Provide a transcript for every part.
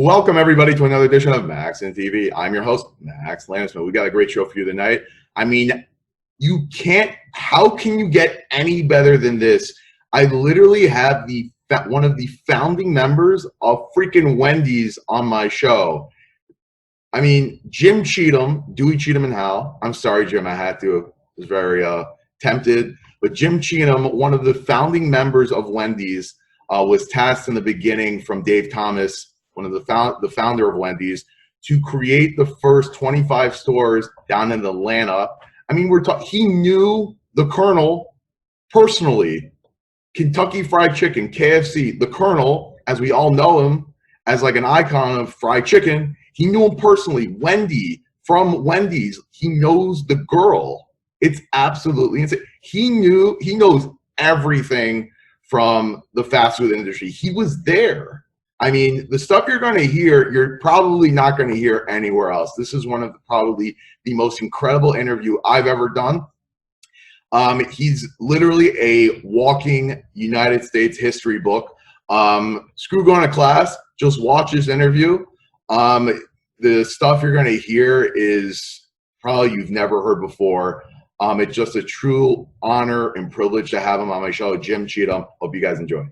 Welcome everybody to another edition of Max and TV. I'm your host, Max Landisman. We got a great show for you tonight. I mean, how can you get any better than this? I literally have one of the founding members of freaking Wendy's on my show. I mean, Jim Cheatham, Dewey Cheatham and Hal. I'm sorry, Jim, I had to. I was very tempted. But Jim Cheatham, one of the founding members of Wendy's, was tasked in the beginning from Dave Thomas, one of the founder of Wendy's, to create the first 25 stores down in Atlanta. I mean, he knew the Colonel personally. Kentucky Fried Chicken, KFC, the Colonel, as we all know him, as like an icon of fried chicken, he knew him personally. Wendy from Wendy's, he knows the girl. It's absolutely insane. He knows everything from the fast food industry. He was there. I mean, the stuff you're going to hear, you're probably not going to hear anywhere else. This is one of probably the most incredible interview I've ever done. He's literally a walking United States history book. Screw going to class, just watch this interview. The stuff you're going to hear is probably you've never heard before. It's just a true honor and privilege to have him on my show, Jim Cheatham. Hope you guys enjoy.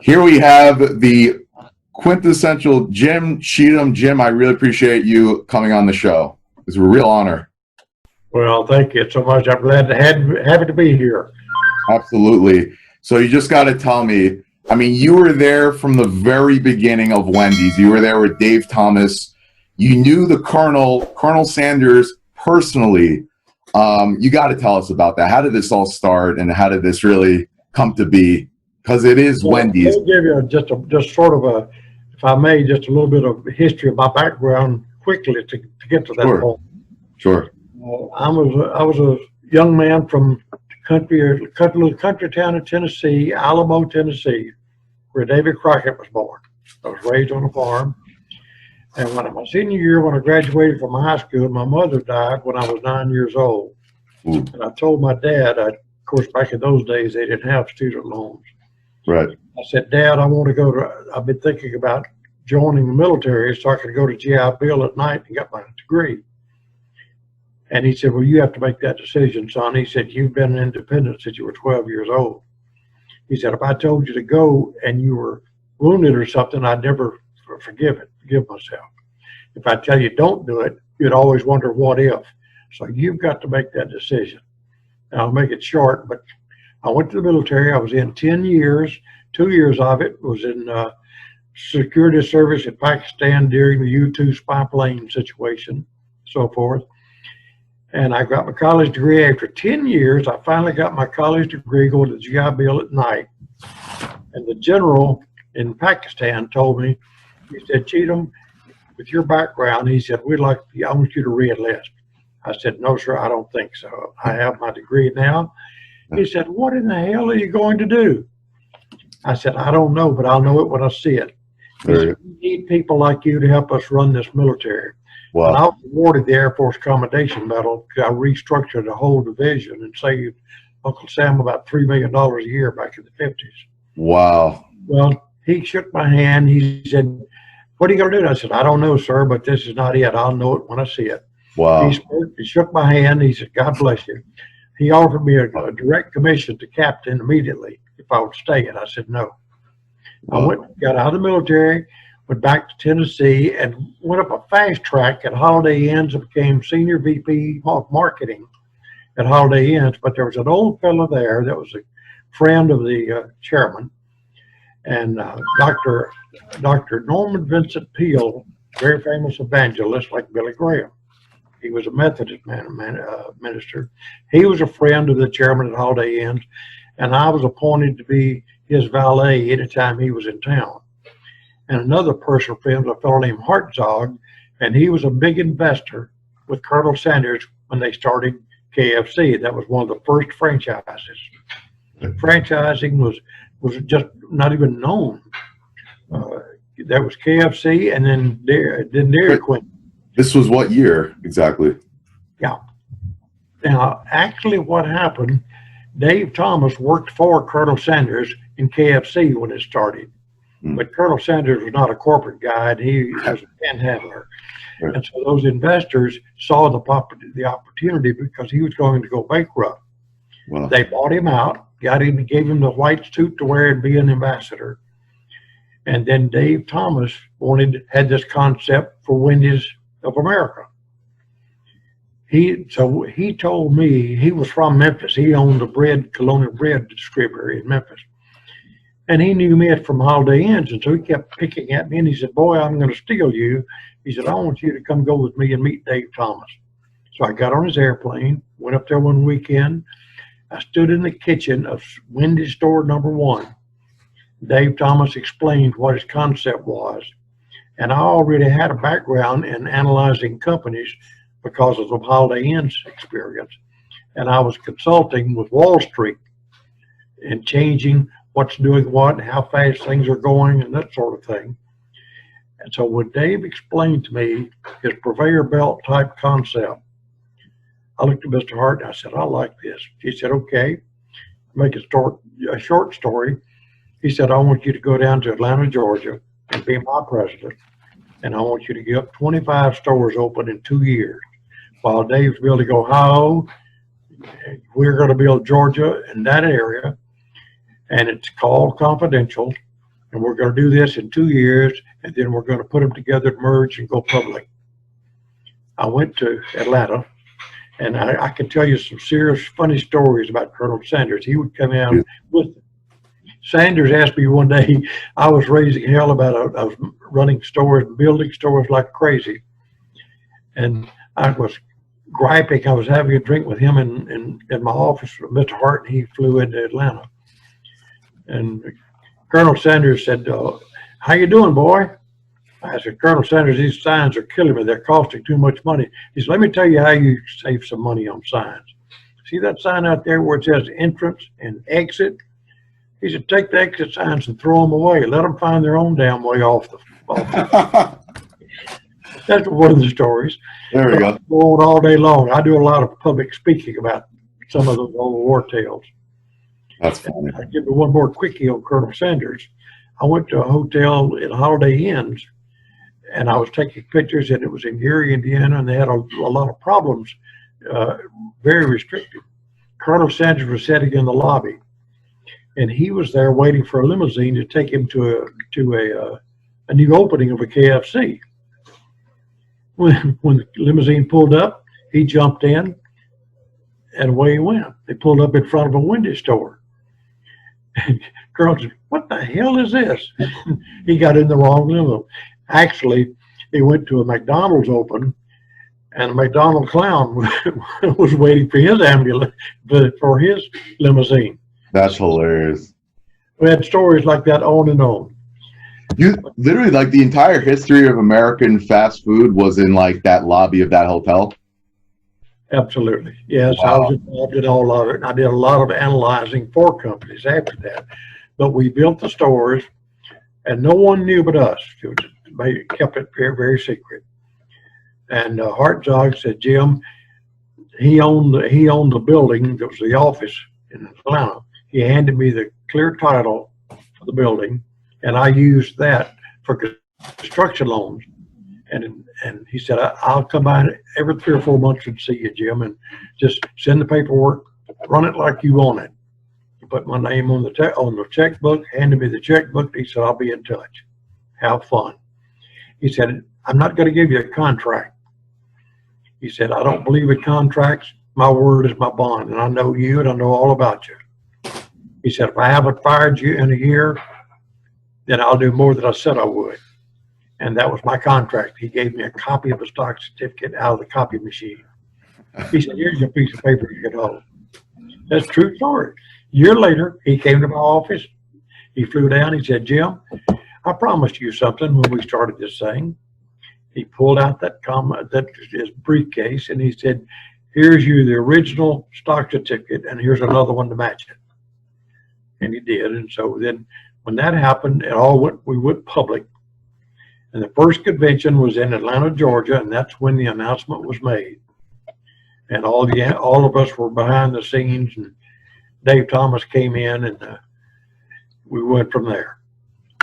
Here we have the quintessential Jim Cheatham. Jim, I really appreciate you coming on the show. It's a real honor. Well, thank you so much. I'm glad happy to be here. Absolutely. So you just got to tell me, I mean, you were there from the very beginning of Wendy's. You were there with Dave Thomas. You knew the Colonel Sanders personally. You got to tell us about that. How did this all start, and how did this really come to be? Because it is Wendy's. I'll give you just sort of a, if I may, just a little bit of history of my background quickly to get to that point. Sure. I was a young man from little country town in Tennessee, Alamo, Tennessee, where David Crockett was born. I was raised on a farm. And when my senior year, when I graduated from high school, my mother died when I was 9 years old. Ooh. And I told my dad, of course, back in those days, they didn't have student loans. Right. I said, Dad, I've been thinking about joining the military so I could go to GI Bill at night and get my degree. And he said, well, you have to make that decision, son. He said, you've been independent since you were 12 years old. He said, if I told you to go and you were wounded or something, I'd never forgive myself. If I tell you don't do it, you'd always wonder what if. So you've got to make that decision. And I'll make it short, but I went to the military. I was in 10 years. 2 years of it was in security service in Pakistan during the U-2 spy plane situation, so forth. And I got my college degree after 10 years. I finally got my college degree going to GI Bill at night. And the general in Pakistan told me, he said, Cheatham, with your background, he said, I want you to re-enlist. I said, no, sir, I don't think so. I have my degree now. He said, what in the hell are you going to do? I said, I don't know, but I'll know it when I see it. He said, we need people like you to help us run this military. Wow. And I was awarded the Air Force Commendation Medal because I restructured the whole division and saved Uncle Sam about $3 million a year back in the 50s. Wow. Well, he shook my hand. He said, what are you going to do? I said, I don't know, sir, but this is not it. I'll know it when I see it. Wow. He shook my hand. He said, God bless you. He offered me a direct commission to captain immediately if I would stay. And I said, no. I got out of the military, went back to Tennessee, and went up a fast track at Holiday Inns and became senior VP of marketing at Holiday Inns. But there was an old fellow there that was a friend of the chairman, and Dr. Norman Vincent Peale, very famous evangelist like Billy Graham. He was a Methodist minister. He was a friend of the chairman at Holiday Inns, and I was appointed to be his valet anytime he was in town. And another personal friend was a fellow named Hartzog, and he was a big investor with Colonel Sanders when they started KFC. That was one of the first franchises. Franchising was just not even known. That was KFC, and then Dairy Queen. This was what year exactly? Yeah. Now, actually, what happened? Dave Thomas worked for Colonel Sanders in KFC when it started. But Colonel Sanders was not a corporate guy, and he was a panhandler. Right. And so those investors saw the opportunity because he was going to go bankrupt. Wow. They bought him out, got him, gave him the white suit to wear and be an ambassador. And then Dave Thomas had this concept for Wendys of America. He told me, he was from Memphis. He owned a colonial bread distributor in Memphis. And he knew me from Holiday Inns, and so he kept picking at me, and he said, boy, I'm going to steal you. He said, I want you to come go with me and meet Dave Thomas. So I got on his airplane, went up there one weekend. I stood in the kitchen of Wendy's store number 1. Dave Thomas explained what his concept was. And I already had a background in analyzing companies because of the Holiday Inn's experience. And I was consulting with Wall Street and changing what's doing what and how fast things are going and that sort of thing. And so when Dave explained to me his conveyor belt type concept, I looked at Mr. Hart and I said, I like this. He said, okay, make a short story. He said, I want you to go down to Atlanta, Georgia and be my president. And I want you to get 25 stores open in 2 years. While Dave's building Ohio, we're going to build Georgia in that area. And it's called confidential. And we're going to do this in 2 years. And then we're going to put them together, merge, and go public. I went to Atlanta. And I can tell you some serious funny stories about Colonel Sanders. He would come in with them. Sanders asked me one day, I was raising hell about I was running stores, building stores like crazy. And I was griping. I was having a drink with him in my office with Mr. Hart, and he flew into Atlanta. And Colonel Sanders said, how you doing, boy? I said, Colonel Sanders, these signs are killing me. They're costing too much money. He said, let me tell you how you save some money on signs. See that sign out there where it says entrance and exit? He said, take the exit signs and throw them away. Let them find their own damn way off the That's one of the stories. There we go. Go on all day long. I do a lot of public speaking about some of those old war tales. That's funny. I'll give you one more quickie on Colonel Sanders. I went to a hotel in Holiday Inns, and I was taking pictures, and it was in Gary, Indiana, and they had a lot of problems, very restricted. Colonel Sanders was sitting in the lobby, and he was there waiting for a limousine to take him to a new opening of a KFC. When the limousine pulled up, he jumped in, and away he went. They pulled up in front of a Wendy's store. And Colonel said, what the hell is this? He got in the wrong limo. Actually, he went to a McDonald's open, and a McDonald's clown was waiting for his ambulance, for his limousine. That's hilarious. We had stories like that on and on. You literally, like, the entire history of American fast food was in like that lobby of that hotel. Absolutely. Yes, Wow. I was involved in all of it. I did a lot of analyzing for companies after that. But we built the stores, and no one knew but us. Kept it very, very secret. And Hartzog said, Jim, he owned the building that was the office in Atlanta. He handed me the clear title for the building, and I used that for construction loans. And he said, I'll come by every 3 or 4 months and see you, Jim, and just send the paperwork, run it like you want it. He put my name on the checkbook, handed me the checkbook. He said, I'll be in touch. Have fun. He said, I'm not going to give you a contract. He said, I don't believe in contracts. My word is my bond, and I know you, and I know all about you. He said, if I haven't fired you in a year, then I'll do more than I said I would. And that was my contract. He gave me a copy of the stock certificate out of the copy machine. He said, here's your piece of paper you can hold. That's a true story. A year later, he came to my office. He flew down. He said, Jim, I promised you something when we started this thing. He pulled out his briefcase, and he said, here's the original stock certificate, and here's another one to match it. And he did. And so then when that happened, we went public. And the first convention was in Atlanta, Georgia, and that's when the announcement was made. And all of us were behind the scenes, and Dave Thomas came in, and we went from there.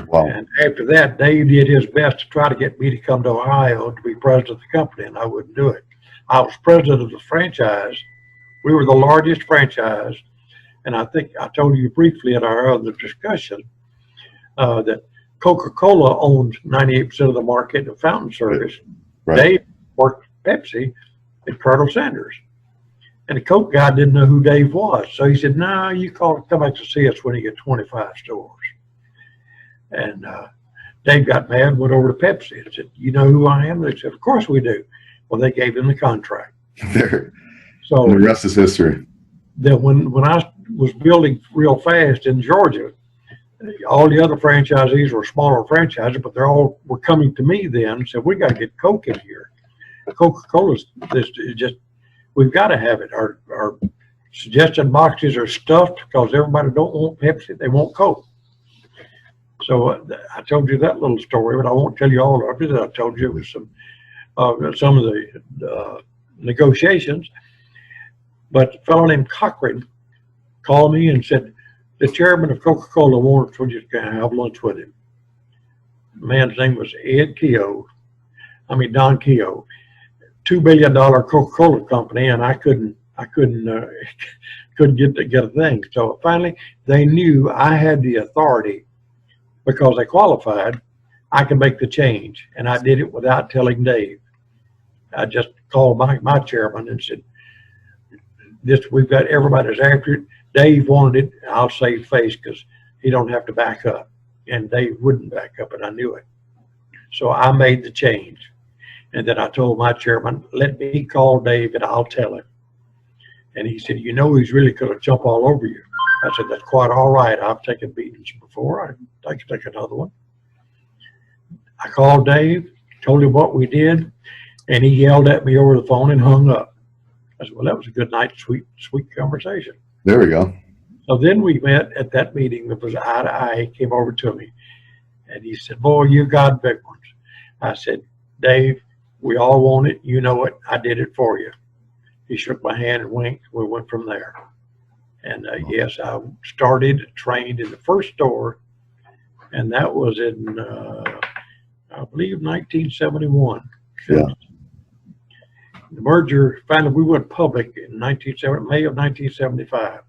Wow. And after that, Dave did his best to try to get me to come to Ohio to be president of the company, and I wouldn't do it. I was president of the franchise. We were the largest franchise, and I think I told you briefly in our other discussion that Coca-Cola owned 98% of the market of fountain service. Right. Dave worked Pepsi and Colonel Sanders. And the Coke guy didn't know who Dave was. So he said, no, you come back to see us when you get 25 stores. And Dave got mad and went over to Pepsi and said, you know who I am? They said, of course we do. Well, they gave him the contract. There. So And the rest is history. then when I was building real fast in Georgia, all the other franchisees were smaller franchises, but they're all were coming to me then and said, we got to get Coke in here. Coca-Cola's this is just, we've got to have it. Our suggestion boxes are stuffed because everybody don't want Pepsi, they want Coke. So I told you that little story, but I won't tell you all of it. I told you it was some of the negotiations. But a fellow named Cochran called me and said, the chairman of Coca-Cola wants for you to have lunch with him. The man's name was Don Keogh. $2 billion Coca-Cola company, and I couldn't get a thing. So finally, they knew I had the authority because they qualified. I could make the change, and I did it without telling Dave. I just called my chairman and said, "This we've got everybody's after it. Dave wanted it. I'll save face because he don't have to back up." And Dave wouldn't back up, and I knew it. So I made the change. And then I told my chairman, let me call Dave and I'll tell him. And he said, you know, he's really going to jump all over you. I said, that's quite all right. I've taken beatings before. I can take another one. I called Dave, told him what we did, and he yelled at me over the phone and hung up. I said, well, that was a good night, sweet conversation. There we go. So then we met at that meeting that was eye to eye. He came over to me and he said, boy, you got big ones. I said, Dave, we all want it. You know it. I did it for you. He shook my hand and winked. We went from there. And yes, I started, trained in the first store, and that was in, I believe, 1971. Yeah. The merger, finally, we went public in May of 1975.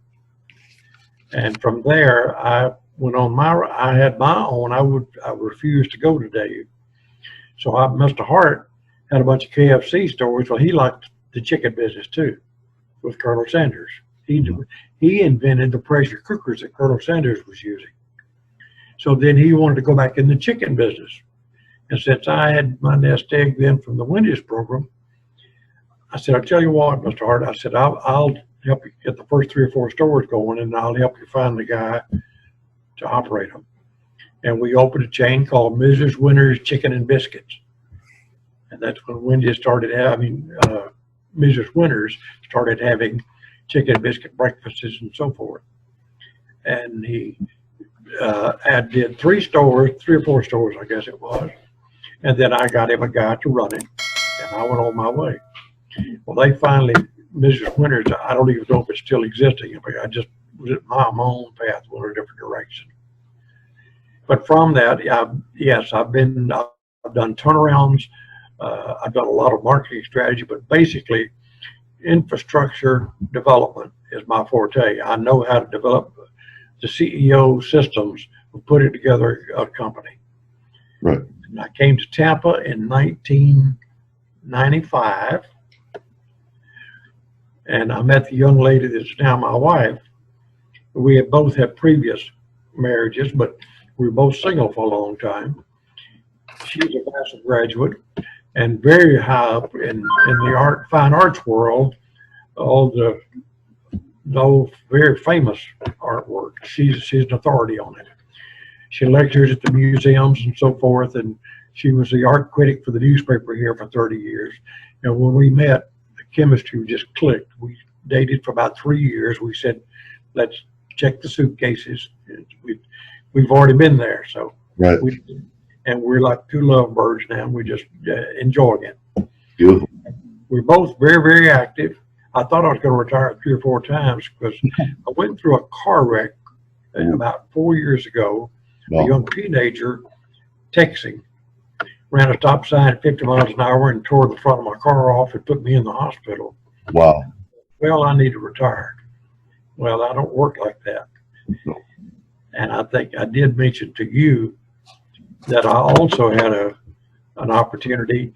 And from there, I went on I had my own. I refused to go to Dave. So Mr. Hart had a bunch of KFC stores. Well, he liked the chicken business too, with Colonel Sanders. He invented the pressure cookers that Colonel Sanders was using. So then he wanted to go back in the chicken business. And since I had my nest egg then from the Wendys program, I said, I'll tell you what, Mr. Hart, I said, I'll help you get the first 3 or 4 stores going, and I'll help you find the guy to operate them. And we opened a chain called Mrs. Winter's Chicken and Biscuits. And that's when Wendy started having, Mrs. Winters started having chicken and biscuit breakfasts and so forth. And he did 3 stores, 3 or 4 stores, I guess it was. And then I got him a guy to run it, and I went on my way. Well, they finally, Mrs. Winters, I don't even know if it's still existing. I just was at my own path, went in a different direction. But from that, yes, I've done turnarounds. I've done a lot of marketing strategy, but basically infrastructure development is my forte. I know how to develop the CEO systems of putting together a company. Right. And I came to Tampa in 1995, and I met the young lady that's now my wife. We had both had previous marriages, but we were both single for a long time. She's a Vassar graduate and very high up in the fine arts world, all the very famous artwork. She's an authority on it. She lectures at the museums and so forth, and she was the art critic for the newspaper here for 30 years. And when we met, the chemistry just clicked. We dated for about 3 years. We said, let's check the suitcases. We've already been there, so right. And we're like 2 lovebirds now. And we just enjoying it. Beautiful. We're both very, very active. I thought I was going to retire 3 or 4 times because I went through a car wreck about 4 years ago a young teenager texting, ran a stop sign at 50 miles an hour and tore the front of my car off and put me in the hospital. Wow. Well, I need to retire. Well, I don't work like that. And I think I did mention to you that I also had an opportunity.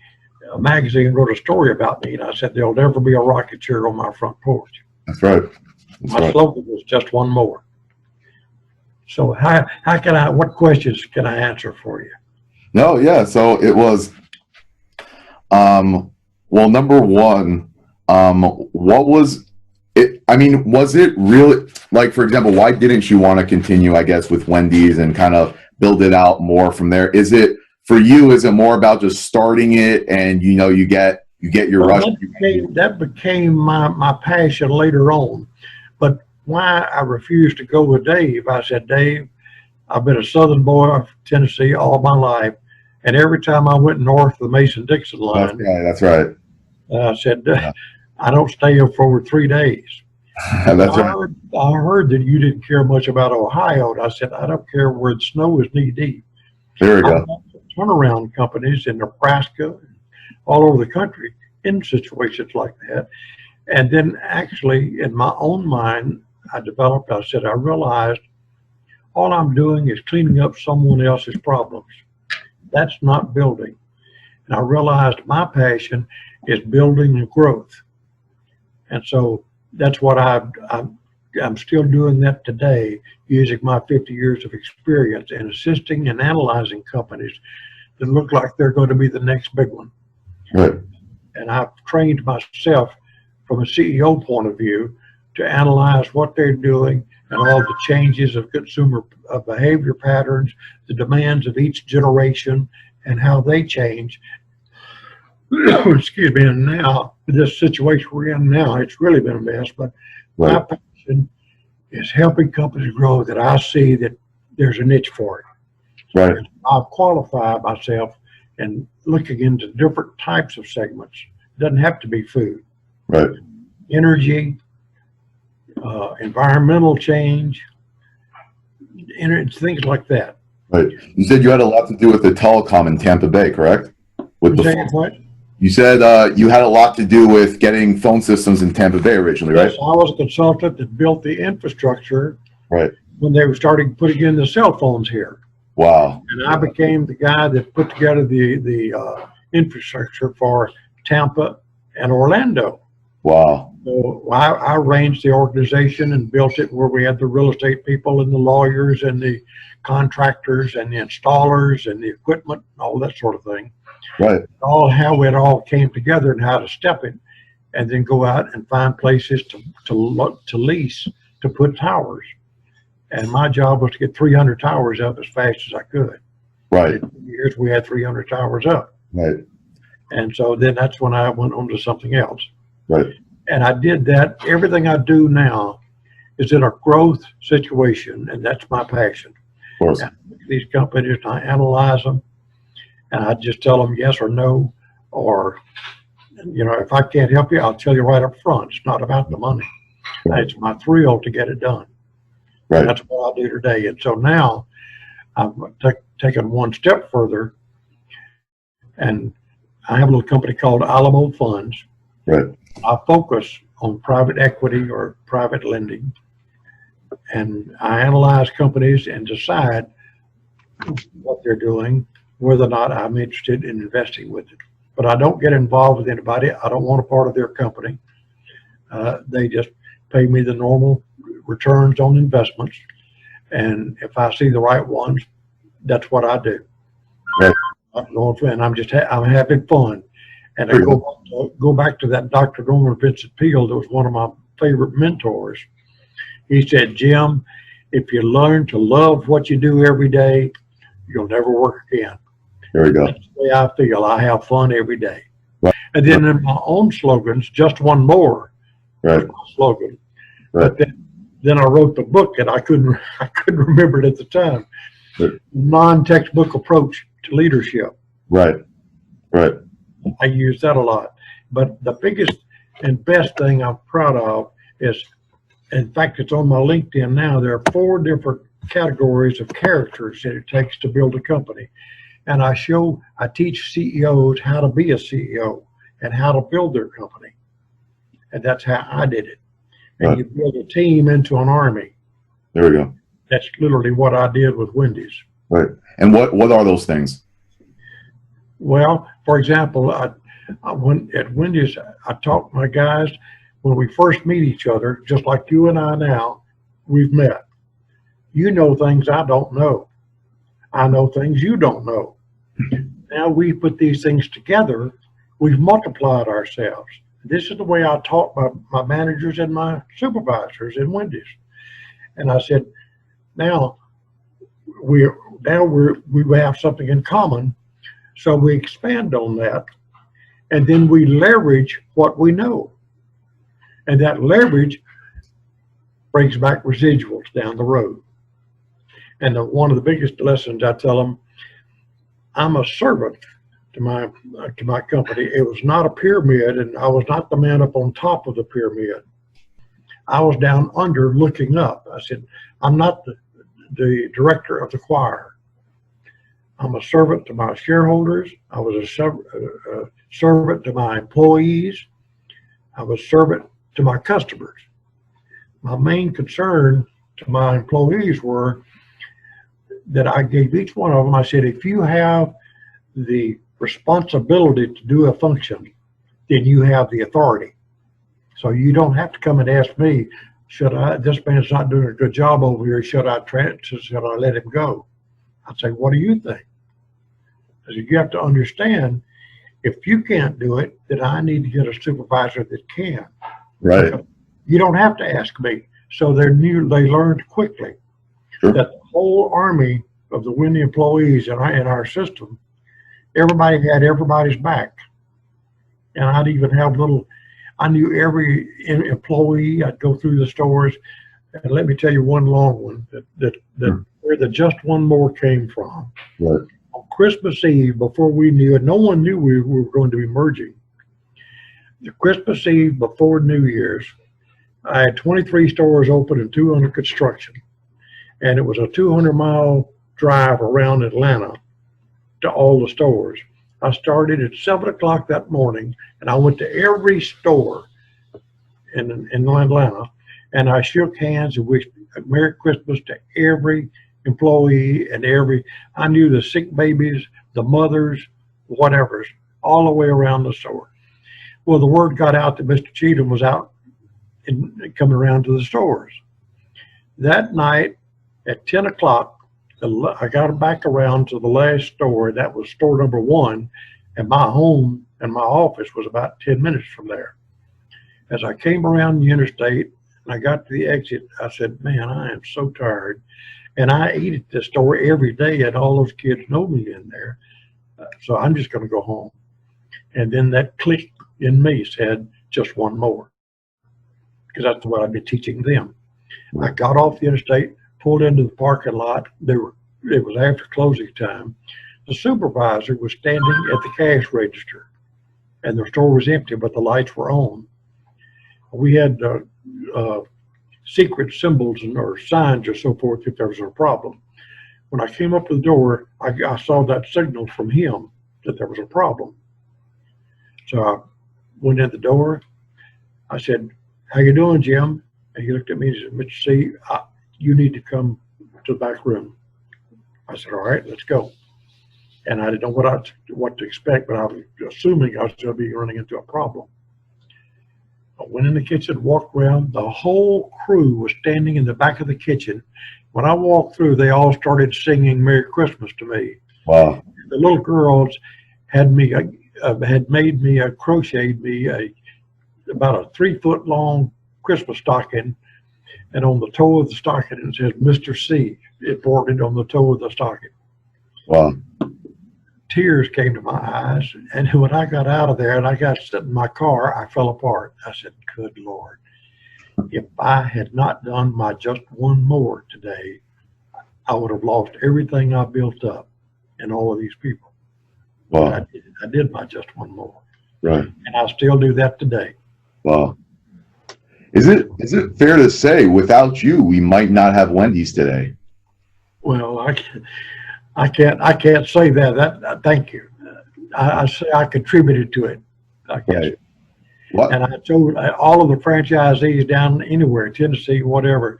A magazine wrote a story about me, and I said, there'll never be a rocket chair on my front porch. That's right. That's My right. slogan was just one more. So how can I, what questions can I answer for you? No, yeah. So it was, well, number one, what was it? I mean, was it really, like, for example, why didn't you want to continue, I guess, with Wendy's and kind of build it out more from there? Is it, for you, is it more about just starting it and, you know, you get your rush? That became my passion later on. But why I refused to go with Dave, I said, Dave, I've been a Southern boy of Tennessee all my life. And every time I went north of the Mason-Dixon line, That's right. I said, I don't stay here for over 3 days. That's right. I heard that you didn't care much about Ohio. And I said, I don't care where the snow is knee deep. There we go. Turnaround companies in Nebraska, all over the country, in situations like that. And then actually, in my own mind, I said, I realized all I'm doing is cleaning up someone else's problems. That's not building. And I realized my passion is building and growth. And so that's what I'm still doing that today, using my 50 years of experience and assisting and analyzing companies that look like they're going to be the next big one. Right. And I've trained myself from a CEO point of view to analyze what they're doing and all the changes of consumer behavior patterns, the demands of each generation and how they change. Excuse me. And now, this situation we're in now, it's really been a mess, but Right. my passion is helping companies grow that I see that there's a niche for it. Right. I've qualified myself and looking into different types of segments. It doesn't have to be food. Right. Energy, environmental change, things like that. Right. You said you had a lot to do with the telecom in Tampa Bay, correct? With You the saying what? You said you had a lot to do with getting phone systems in Tampa Bay originally, right? Yes, I was a consultant that built the infrastructure Right. when they were starting putting in the cell phones here. Wow. And I became the guy that put together the infrastructure for Tampa and Orlando. Wow. So I arranged the organization and built it where we had the real estate people and the lawyers and the contractors and the installers and the equipment, all that sort of thing. Right. All how it all came together and how to step it, and then go out and find places to lease to put towers. And my job was to get 300 towers up as fast as I could. Right. In 2 years, we had 300 towers up. Right. And so then that's when I went on to something else. Right. And I did that. Everything I do now is in a growth situation, and that's my passion. Of course. And I look at these companies and I analyze them, and I just tell them yes or no, or, you know, if I can't help you, I'll tell you right up front. It's not about the money. Right. It's my thrill to get it done. Right. That's what I do today. And so now I've taken one step further, and I have a little company called Alamo Funds. Right. I focus on private equity or private lending, and I analyze companies and decide what they're doing, whether or not I'm interested in investing with it. But I don't get involved with anybody. I don't want a part of their company. They just pay me the normal returns on investments, and if I see the right ones, that's what I do. Right. And I'm having fun. And I go back to that Dr. Norman Vincent Peale, that was one of my favorite mentors. He said, Jim, if you learn to love what you do every day, you'll never work again. There we go. That's the way I feel. I have fun every day. Right. And then in my own slogans, just one more. Right. My slogan. Right. But then I wrote the book, and I couldn't remember it at the time. Right. Non-textbook approach to leadership. Right. Right. I use that a lot. But the biggest and best thing I'm proud of is, in fact, it's on my LinkedIn now. There are 4 different categories of characters that it takes to build a company. And I teach CEOs how to be a CEO and how to build their company. And that's how I did it. And Right. you build a team into an army. There we go. That's literally what I did with Wendys. Right. And what are those things? Well, for example, when at Wendy's, I taught my guys when we first meet each other, just like you and I now, we've met. You know things I don't know. I know things you don't know. Now we put these things together, we've multiplied ourselves. This is the way I taught my managers and my supervisors in Wendy's. And I said, now we have something in common. So we expand on that, and then we leverage what we know. And that leverage brings back residuals down the road. And one of the biggest lessons I tell them, I'm a servant to my company. It was not a pyramid, and I was not the man up on top of the pyramid. I was down under looking up. I said, I'm not the director of the choir. I'm a servant to my shareholders. I was a servant to my employees. I was a servant to my customers. My main concern to my employees were that I gave each one of them, I said, if you have the responsibility to do a function, then you have the authority. So you don't have to come and ask me, this man's not doing a good job over here, should I let him go? I'd say, what do you think? I said, you have to understand, if you can't do it, then I need to get a supervisor that can. Right. You don't have to ask me. So they learned quickly Sure. that the whole army of the Wendy employees in our system, everybody had everybody's back. And I'd even have I knew every employee. I'd go through the stores, and let me tell you one long one where the just one more came from. Right. On Christmas Eve, before we knew it, no one knew we were going to be merging. The Christmas Eve before New Year's, I had 23 stores open and 2 under construction. And it was a 200-mile drive around Atlanta to all the stores. I started at 7 o'clock that morning, and I went to every store in Atlanta, and I shook hands and wished Merry Christmas to every employee and I knew the sick babies, the mothers, whatever, all the way around the store. Well, the word got out that Mr. Cheatham was out and coming around to the stores. That night at 10 o'clock, I got back around to the last store. That was store number 1, and my home and my office was about 10 minutes from there. As I came around the interstate and I got to the exit, I said, man, I am so tired. And I eat at this store every day, and all those kids know me in there. So I'm just going to go home. And then that click in me said, just one more. Because that's what I've been teaching them. I got off the interstate, pulled into the parking lot. It was after closing time. The supervisor was standing at the cash register, and the store was empty, but the lights were on. We had secret symbols or signs or so forth if there was a problem. When I came up to the door, I saw that signal from him that there was a problem. So I went in the door. I said, how you doing, Jim? And he looked at me and said, Mr. C, you need to come to the back room. I said, all right, let's go. And I didn't know what to expect, but I was assuming I was going to be running into a problem. I went in the kitchen, walked around. The whole crew was standing in the back of the kitchen. When I walked through, they all started singing Merry Christmas to me. Wow. The little girls had made me crocheted me about a 3-foot long Christmas stocking, and on the toe of the stocking it says Mr. C. It boarded on the toe of the stocking. Wow. Tears came to my eyes, and when I got out of there and I got sit in my car, I fell apart. I said, good Lord, if I had not done my just one more today, I would have lost everything I built up and all of these people. Wow. I did my just one more. Right. And I still do that today. Wow. Is it fair to say without you, we might not have Wendy's today? Well, I can't say that. Thank you. I say I contributed to it, I guess. Right. What? And I told all of the franchisees down anywhere, Tennessee, whatever,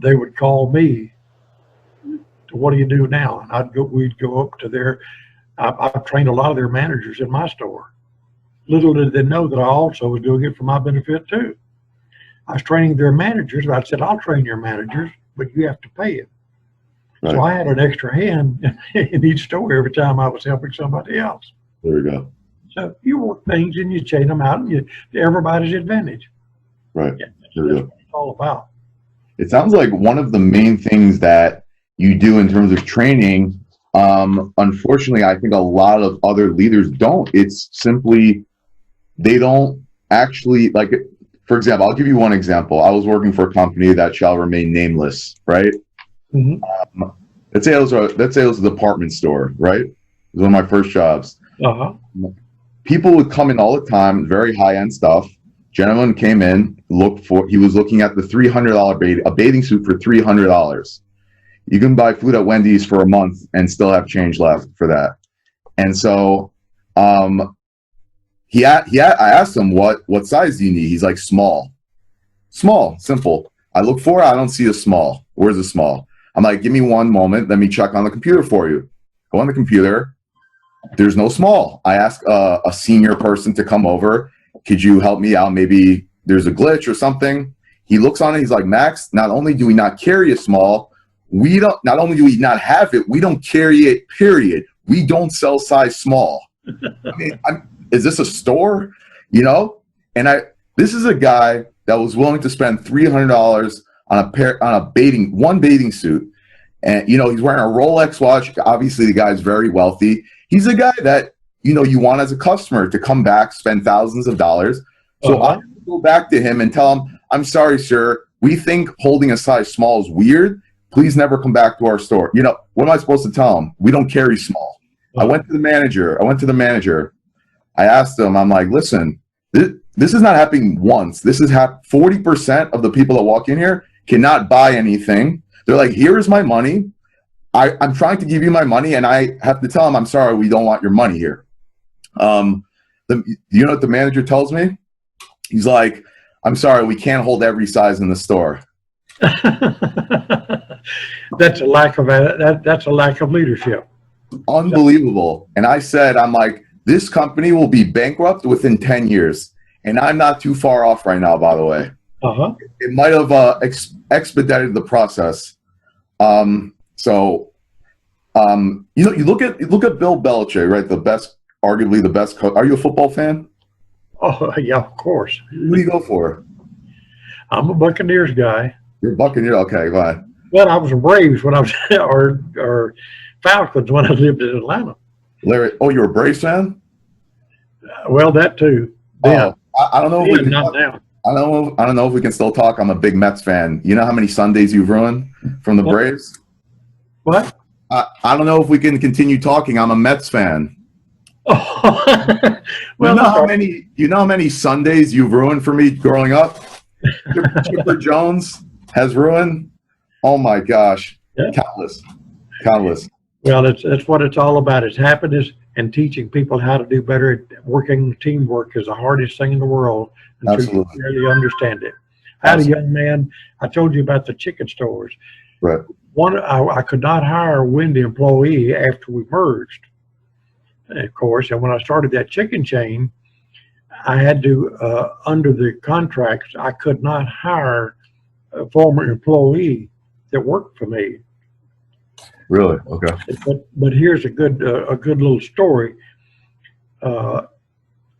they would call me. What do you do now? And we'd go up to I've trained a lot of their managers in my store. Little did they know that I also was doing it for my benefit too. I was training their managers. I said, I'll train your managers, but you have to pay it. Right. So I had an extra hand in each store every time I was helping somebody else. There we go. So you work things and you chain them out, and everybody's advantage. Right. Yeah, There we that's go. what it's all about. It sounds like one of the main things that you do in terms of training, unfortunately, I think a lot of other leaders don't. It's simply they don't actually, like, for example, I'll give you one example. I was working for a company that shall remain nameless, right? Mm-hmm. Let's say it was a department store, right? It was one of my first jobs. Uh-huh. People would come in all the time, very high-end stuff. Gentleman came in, he was looking at the $300 a bathing suit for $300. You can buy food at Wendy's for a month and still have change left for that. And so I asked him, what size do you need? He's like, small, simple. I look for it, I don't see a small. Where's the small? I'm like, give me one moment, let me check on the computer for you. Go on the computer, there's no small. I ask a senior person to come over. Could you help me out? Maybe there's a glitch or something. He looks on it, he's like, Max, not only do we not carry a small, not only do we not have it, we don't carry it, period. We don't sell size small. I mean, is this a store? You know? And this is a guy that was willing to spend $300 on one bathing suit. And, you know, he's wearing a Rolex watch. Obviously, the guy's very wealthy. He's a guy that, you know, you want as a customer to come back, spend thousands of dollars. So I go back to him and tell him, I'm sorry, sir. We think holding a size small is weird. Please never come back to our store. You know, what am I supposed to tell him? We don't carry small. I went to the manager. I asked him, I'm like, listen, this is not happening once. This is 40% of the people that walk in here cannot buy anything. They're like, here is my money. I'm trying to give you my money, and I have to tell them, I'm sorry, we don't want your money here. You know what the manager tells me? He's like, I'm sorry, we can't hold every size in the store. That's a lack of leadership. Unbelievable. And I said, I'm like, this company will be bankrupt within 10 years. And I'm not too far off right now, by the way. Uh-huh. It might have expedited the process. You know, you look at Bill Belichick, right? Arguably the best coach. Are you a football fan? Oh, yeah, of course. Who do you go for? I'm a Buccaneers guy. You're a Buccaneers. Okay, go ahead. Well, I was a Braves when I was, or Falcons when I lived in Atlanta. Larry, oh, you're a Braves fan? Well, that too. Yeah. I don't know. If we can not now. I don't know if we can still talk. I'm a big Mets fan. You know how many Sundays you've ruined from the Braves? What? I don't know if we can continue talking. I'm a Mets fan. Oh. Well, you know how many Sundays you've ruined for me growing up? Chipper Jones has ruined. Oh my gosh, yeah. Countless. Well, that's what it's all about. It's happiness and teaching people how to do better. Working teamwork is the hardest thing in the world until you really understand it. I had a young man. I told you about the chicken stores. Right. I could not hire a Wendy employee after we merged, of course. And when I started that chicken chain, I had to, under the contracts, I could not hire a former employee that worked for me. Really? Okay. But here's a good little story. I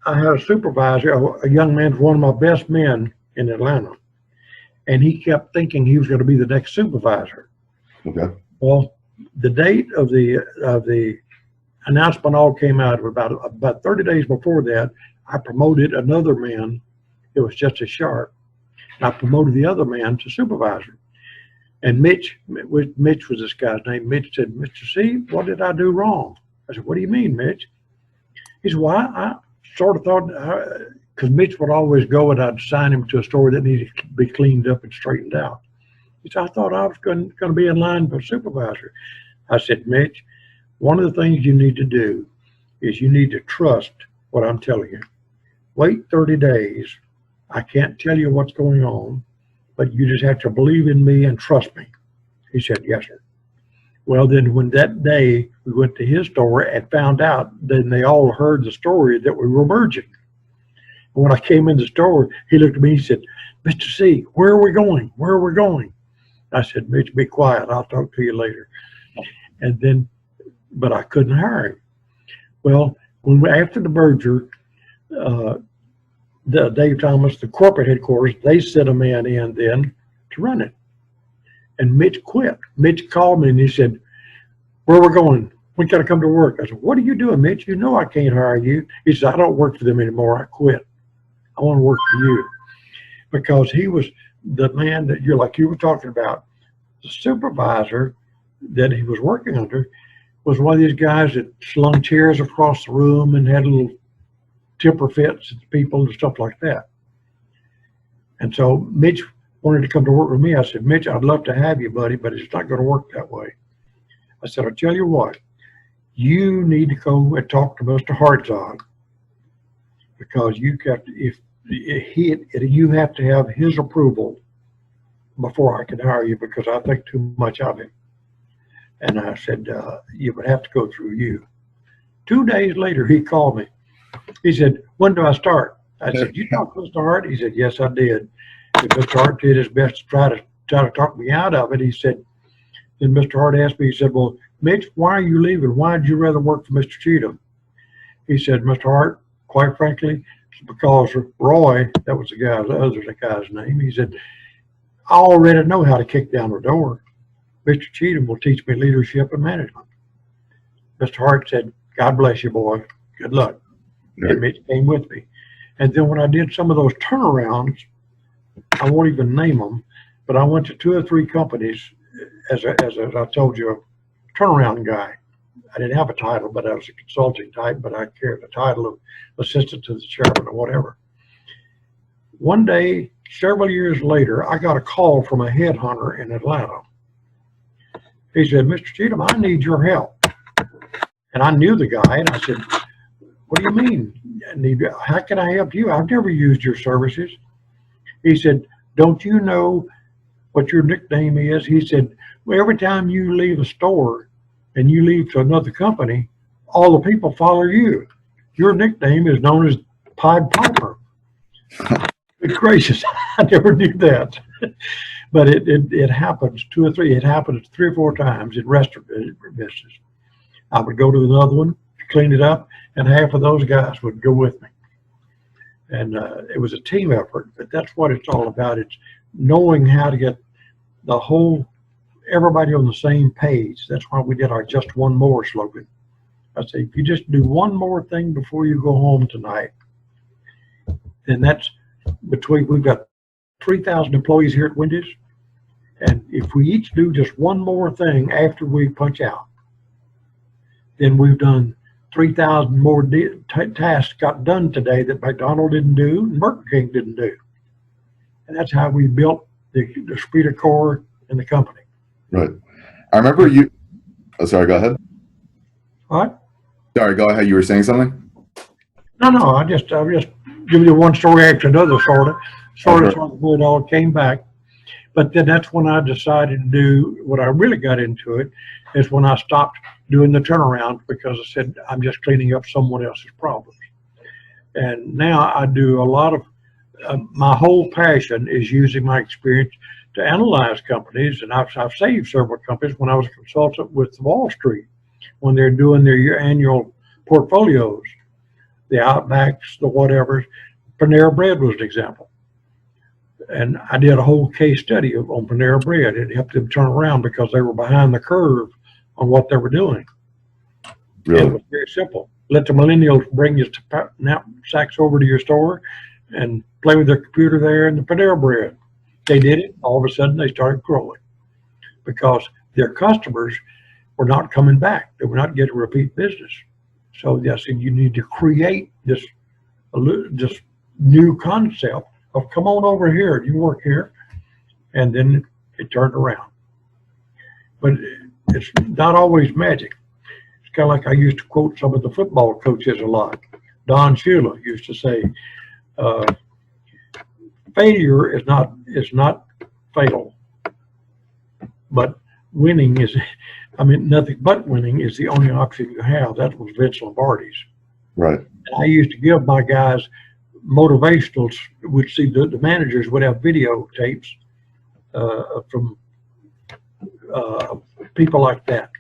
had a supervisor, a young man, one of my best men in Atlanta, and he kept thinking he was going to be the next supervisor. Okay. Well, the date of the announcement all came out about 30 days before that. I promoted another man. It was just as sharp. I promoted the other man to supervisor. And Mitch was this guy's name. Mitch said, Mr. C, what did I do wrong? I said, what do you mean, Mitch? He said, well, I sort of thought, because Mitch would always go and I'd assign him to a store that needed to be cleaned up and straightened out. He said, I thought I was going to be in line for supervisor. I said, Mitch, one of the things you need to do is you need to trust what I'm telling you. Wait 30 days. I can't tell you what's going on, but you just have to believe in me and trust me. He said, yes, sir. Well, then when that day we went to his store and found out, then they all heard the story that we were merging. And when I came in the store, he looked at me, he said, Mr. C, where are we going? Where are we going? I said, Mitch, be quiet. I'll talk to you later. And then, but I couldn't hire him. Well, after the merger, Dave Thomas, the corporate headquarters, they sent a man in then to run it. And Mitch quit. Mitch called me and he said, where we're going? We got to come to work. I said, what are you doing, Mitch? You know I can't hire you. He said, I don't work for them anymore. I quit. I want to work for you. Because he was the man that you were talking about. The supervisor that he was working under was one of these guys that slung chairs across the room and had little temper fits at people and stuff like that. And so Mitch wanted to come to work with me. I said, Mitch, I'd love to have you, buddy, but it's not going to work that way. I said, I'll tell you what, you need to go and talk to Mr. Hartzog, because you have to have his approval before I can hire you, because I think too much of him. And I said, you would have to go through you. 2 days later, he called me. He said, when do I start? I said, you talked to Mr. Hart? He said, yes, I did. And Mr. Hart did his best to try to talk me out of it. He said, then Mr. Hart asked me, he said, well, Mitch, why are you leaving? Why would you rather work for Mr. Cheatham? He said, Mr. Hart, quite frankly, it's because Roy, that was the guy's name, he said, I already know how to kick down the door. Mr. Cheatham will teach me leadership and management. Mr. Hart said, God bless you, boy. Good luck. Right. And Mitch came with me. And then when I did some of those turnarounds, I won't even name them, but I went to 2 or 3 companies as I told you, a turnaround guy. I didn't have a title, but I was a consulting type, but I carried the title of assistant to the chairman or whatever. One day, several years later, I got a call from a headhunter in Atlanta. He said, Mr. Cheatham, I need your help. And I knew the guy, and I said, what do you mean? How can I help you? I've never used your services. He said, don't you know what your nickname is? He said, well, every time you leave a store and you leave to another company, all the people follow you. Your nickname is known as Pied Piper. Good gracious, I never knew that. But it happens 2 or 3. It happens 3 or 4 times in restaurant business. I would go to another one, clean it up, and half of those guys would go with me. And it was a team effort, but that's what it's all about. It's knowing how to get everybody on the same page. That's why we did our Just One More slogan. I say, if you just do one more thing before you go home tonight, then that's we've got 3,000 employees here at Wendys. And if we each do just one more thing after we punch out, then we've done 3,000 more tasks got done today that McDonald's didn't do and Burger King didn't do. And that's how we built the esprit de corps in the company. Right. I remember you. Oh, sorry, go ahead. What? Sorry, go ahead. You were saying something? No, I'm just giving you one story after another, sort of where it all came back. But then that's when I decided to do what I really got into it, is when I stopped doing the turnaround, because I said, I'm just cleaning up someone else's problems. And now I do a lot of, my whole passion is using my experience to analyze companies. And I've saved several companies when I was a consultant with Wall Street, when they're doing their annual portfolios, the Outbacks, the whatevers. Panera Bread was an example. And I did a whole case study on Panera Bread. It helped them turn around because they were behind the curve on what they were doing. Really? It was very simple. Let the millennials bring your knapsacks over to your store and play with their computer there in the Panera Bread. They did it. All of a sudden, they started growing because their customers were not coming back. They were not getting repeat business. So I said, you need to create this new concept of come on over here, you work here. And then It turned around. But it's not always magic. It's kind of like I used to quote some of the football coaches a lot. Don Shula used to say, failure is not fatal, but winning is, nothing but winning is the only option you have. That was Vince Lombardi's. Right. And I used to give my guys motivationals. We'd see the managers would have videotapes from people like that,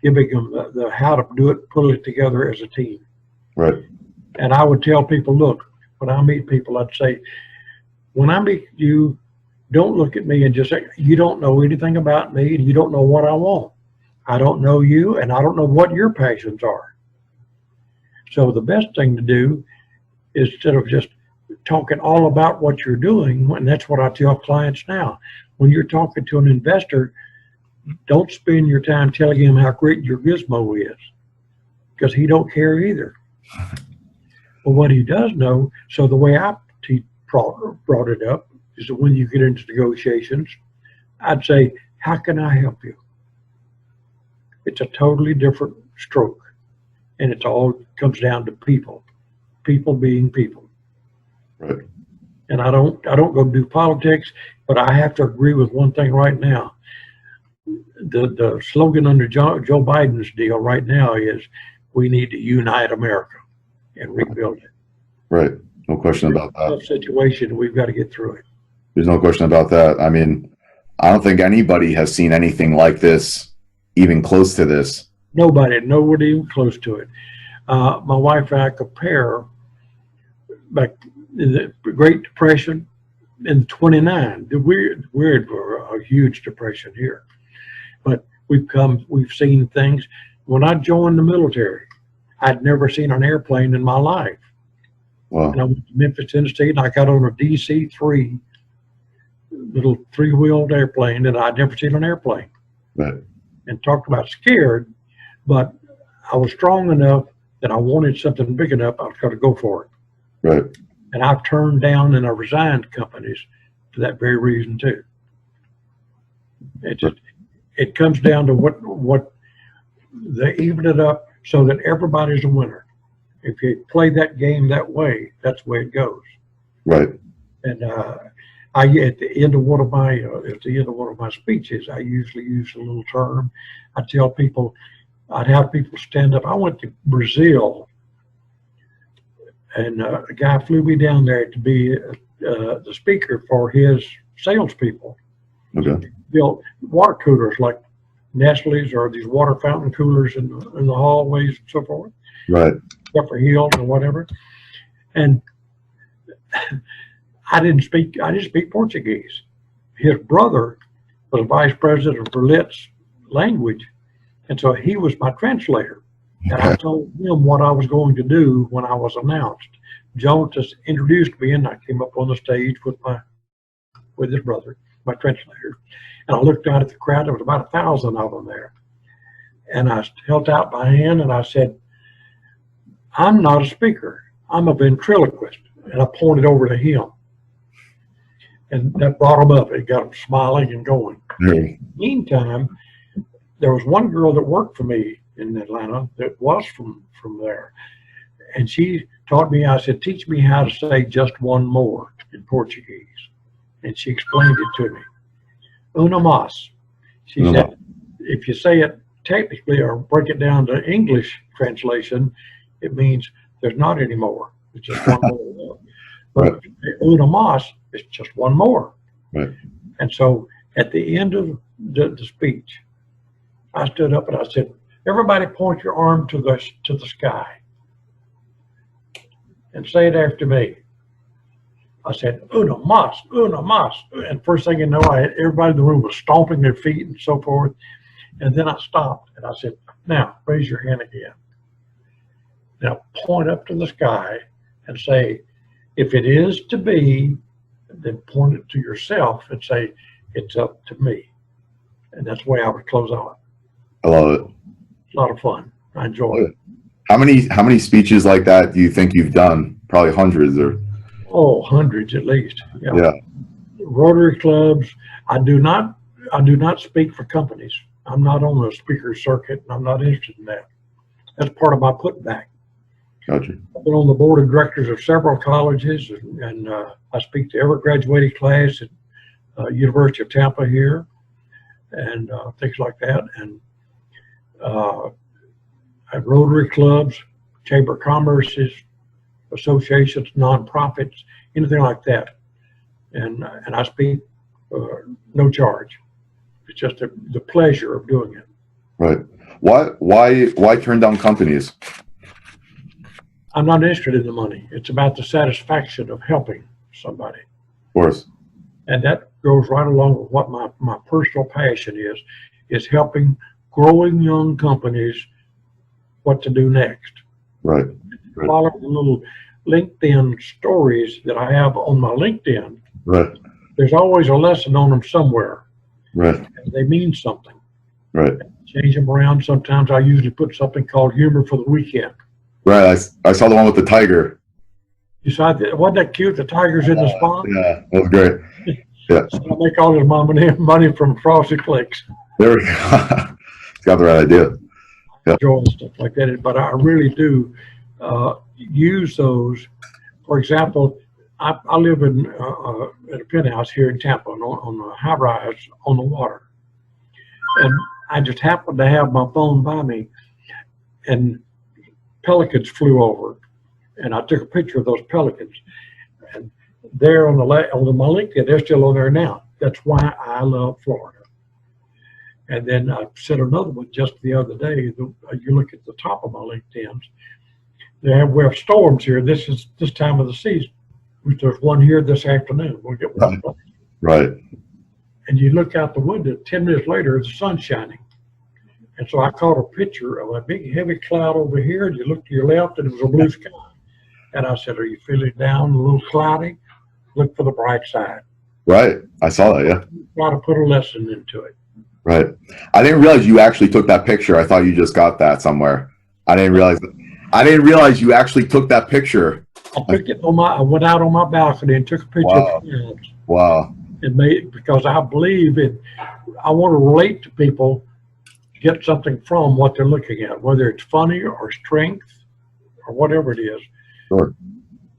giving them the how to do it, pull it together as a team. Right. And I would tell people, look, when I meet people, I'd say, when I meet you, don't look at me and just say, you don't know anything about me and you don't know what I want. I don't know you and I don't know what your passions are. So the best thing to do is, instead of just talking all about what you're doing, and that's what I tell clients now, when you're talking to an investor, don't spend your time telling him how great your gizmo is, because he don't care either. But what he does know, so the way I brought it up is that when you get into negotiations, I'd say, how can I help you? It's a totally different stroke. And it all comes down to people being people. Right. And I don't go do politics, but I have to agree with one thing right now. The slogan under Joe Biden's deal right now is, we need to unite America and rebuild it. Right. No question about that. Tough situation. We've got to get through it. There's no question about that. I mean, I don't think anybody has seen anything like this, even close to this. Nobody even close to it. My wife and I compare back in the Great Depression in '29. We're a huge depression here, but we've seen things. When I joined the military, I'd never seen an airplane in my life. Wow. And I went to Memphis, Tennessee, and I got on a DC-3, little three-wheeled airplane, and I'd never seen an airplane. Right. And talked about scared, but I was strong enough that I wanted something big enough, I was going to go for it. Right. And I've turned down and I resigned companies for that very reason too. It comes down to what they even it up so that everybody's a winner. If you play that game that way, that's the way it goes. Right. And at the end of one of my speeches, I usually use a little term. I tell people, I'd have people stand up. I went to Brazil, and a guy flew me down there to be the speaker for his salespeople. Okay. Built water coolers like Nestle's or these water fountain coolers in the hallways and so forth. Right. Except for Hills or whatever. And I didn't speak Portuguese. His brother was vice president of Berlitz language, and so he was my translator. And I told him what I was going to do when I was announced. Joe just introduced me, and I came up on the stage with his brother, my translator. And I looked out at the crowd. There was about 1,000 of them there. And I held out my hand, and I said, I'm not a speaker. I'm a ventriloquist. And I pointed over to him. And that brought him up. It got him smiling and going. Right. Meantime, there was one girl that worked for me in Atlanta that was from there. And she taught me, I said, teach me how to say just one more in Portuguese. And she explained it to me. Una mas. She said, if you say it technically or break it down to English translation, it means there's not any more. It's just one more. But una mas is just one more. Right. And so at the end of the speech, I stood up and I said, everybody point your arm to the sky and say it after me. I said, una mas, una mas. And first thing you know, everybody in the room was stomping their feet and so forth. And then I stopped and I said, now raise your hand again. Now point up to the sky and say, if it is to be, then point it to yourself and say, it's up to me. And that's the way I would close on. I love it. It's a lot of fun. I enjoy it. How many speeches like that do you think you've done? Probably hundreds or. Oh, hundreds at least. Yeah. Rotary clubs. I do not I do not speak for companies. I'm not on the speaker circuit, and I'm not interested in that. That's part of my putback. Gotcha. I've been on the board of directors of several colleges, and I speak to every graduating class at University of Tampa here, and things like that, and at Rotary clubs, Chamber of Commerce's, associations, nonprofits, anything like that, and I speak no charge. It's just the pleasure of doing it. Right. Why turn down companies? I'm not interested in the money. It's about the satisfaction of helping somebody. Of course. And that goes right along with what my personal passion is helping growing young companies what to do next. Right. Follow the little LinkedIn stories that I have on my LinkedIn. Right. There's always a lesson on them somewhere. Right. And they mean something. Right. Change them around. Sometimes I usually put something called humor for the weekend. Right. I saw the one with the tiger. You saw that? Wasn't that cute? The tiger's in the spawn. Yeah, that was great. Yeah. So I make all his money from Frosted Flakes. There we go. He's got the right idea. Yeah. Enjoy stuff like that, but I really do use those. For example, I live in a penthouse here in Tampa on a high rise on the water, and I just happened to have my phone by me, and pelicans flew over, and I took a picture of those pelicans, and they're on my LinkedIn. They're still on there now. That's why I love Florida. And then I said another one just the other day. You look at the top of my LinkedIn's. We have storms here. This is this time of the season. There's one here this afternoon. We'll get one. Right. And you look out the window. 10 minutes later, the sun's shining. And so I caught a picture of a big heavy cloud over here. And you look to your left, and it was a blue sky. And I said, "Are you feeling down, a little cloudy? Look for the bright side." Right. I saw that. Yeah. Try to put a lesson into it. Right. I didn't realize you actually took that picture. I thought you just got that somewhere. I didn't realize you actually took that picture. I took it I went out on my balcony and took a picture Wow. of clouds. Wow. Because I believe I want to relate to people, get something from what they're looking at, whether it's funny or strength or whatever it is. Sure.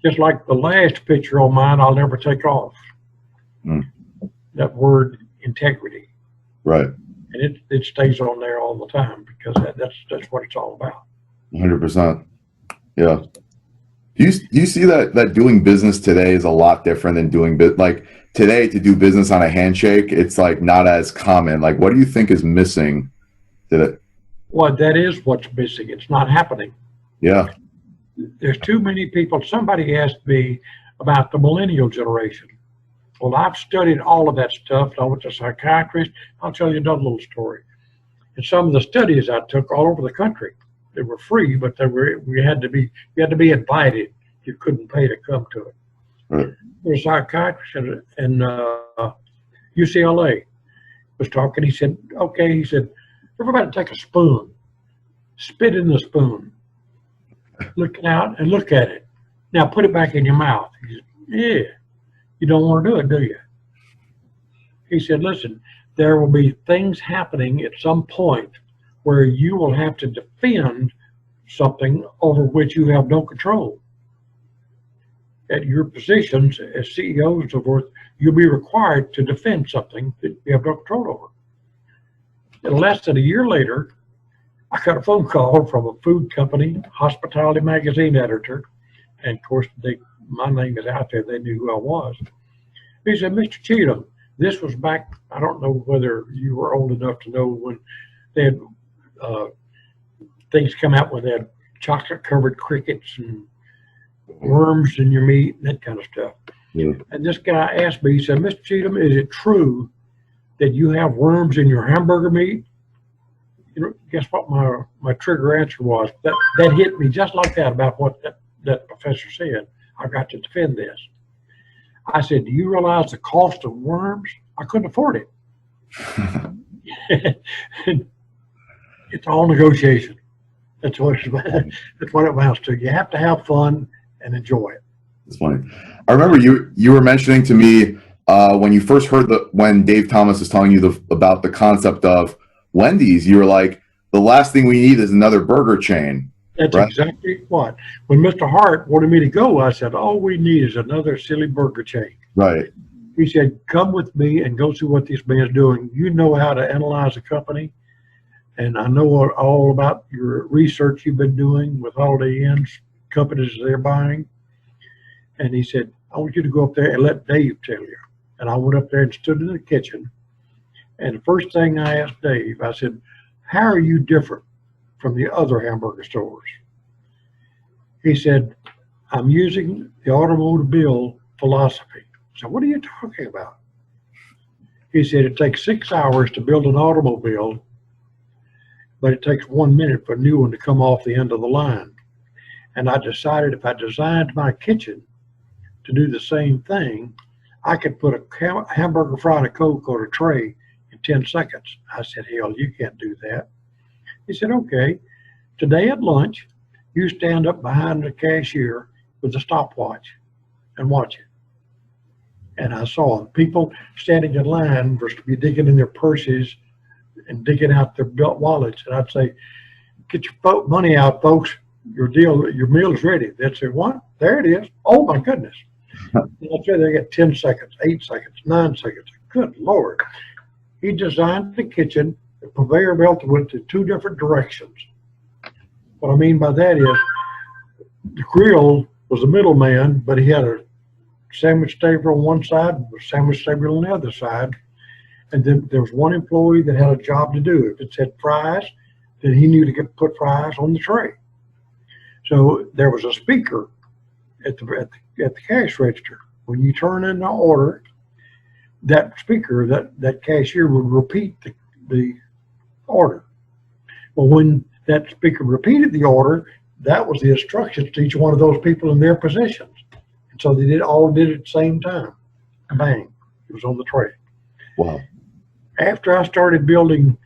Just like the last picture on mine, I'll never take off. That word integrity. Right. And it stays on there all the time because that's what it's all about. 100%. Yeah. Do you see that doing business today is a lot different than doing like today to do business on a handshake? It's like not as common. Like, what do you think is missing today? Well, that is what's missing. It's not happening. Yeah. There's too many people. Somebody asked me about the Millennial Generation. Well, I've studied all of that stuff. I went to a psychiatrist. I'll tell you another little story. And some of the studies I took all over the country, they were free, but you had to be invited. You couldn't pay to come to it. Right. There was a psychiatrist in UCLA was talking. He said, "Okay," he said, "everybody take a spoon, spit in the spoon, look out and look at it. Now put it back in your mouth." He said, "Yeah. You don't want to do it, do you?" He said, "Listen, there will be things happening at some point where you will have to defend something over which you have no control. At your positions as CEOs and so forth, you'll be required to defend something that you have no control over." And less than a year later, I got a phone call from a food company, hospitality magazine editor, and of course my name is out there. They knew who I was. He said, "Mr. Cheatham," this was back, I don't know whether you were old enough to know when they had things come out when they had chocolate covered crickets and worms in your meat and that kind of stuff. Yeah. And this guy asked me, he said, "Mr. Cheatham, is it true that you have worms in your hamburger meat?" You know, guess what my trigger answer was? That hit me just like that about what that professor said. I've got to defend this. I said, "Do you realize the cost of worms?" I couldn't afford it. It's all negotiation. That's what it amounts to. You have to have fun and enjoy it. It's funny. I remember you were mentioning to me when you first heard when Dave Thomas was telling you about the concept of Wendy's, you were like, the last thing we need is another burger chain. That's right? exactly what. When Mr. Hart wanted me to go, I said, all we need is another silly burger chain. Right. He said, come with me and go see what this man's doing. You know how to analyze a company, and I know all about your research you've been doing with Holiday Inn's companies they're buying. And he said, I want you to go up there and let Dave tell you. And I went up there and stood in the kitchen. And the first thing I asked Dave, I said, how are you different from the other hamburger stores? He said, I'm using the automobile philosophy. So what are you talking about? He said, it takes 6 hours to build an automobile, but it takes 1 minute for a new one to come off the end of the line. And I decided if I designed my kitchen to do the same thing, I could put a hamburger fry and a Coke on a tray in 10 seconds. I said, hell, you can't do that. He said, okay, today at lunch, you stand up behind the cashier with a stopwatch and watch it. And I saw people standing in line for to be digging in their purses and digging out their belt wallets. And I'd say, get your money out, folks. Your meal is ready. They'd say, what? There it is. Oh my goodness. And I'd say they got 10 seconds, 8 seconds, 9 seconds. Good Lord. He designed the kitchen. The conveyor belt went to 2 different directions. What I mean by that is the grill was the middleman, but he had a sandwich table on one side, a sandwich table on the other side. And then there was one employee that had a job to do. If it said fries, then he knew to put fries on the tray. So there was a speaker at the cash register. When you turn in the order, that speaker, that cashier would repeat the order. Well, when that speaker repeated the order, that was the instructions to each one of those people in their positions. And so they all did it at the same time. Bang, it was on the tray. Wow. After I started building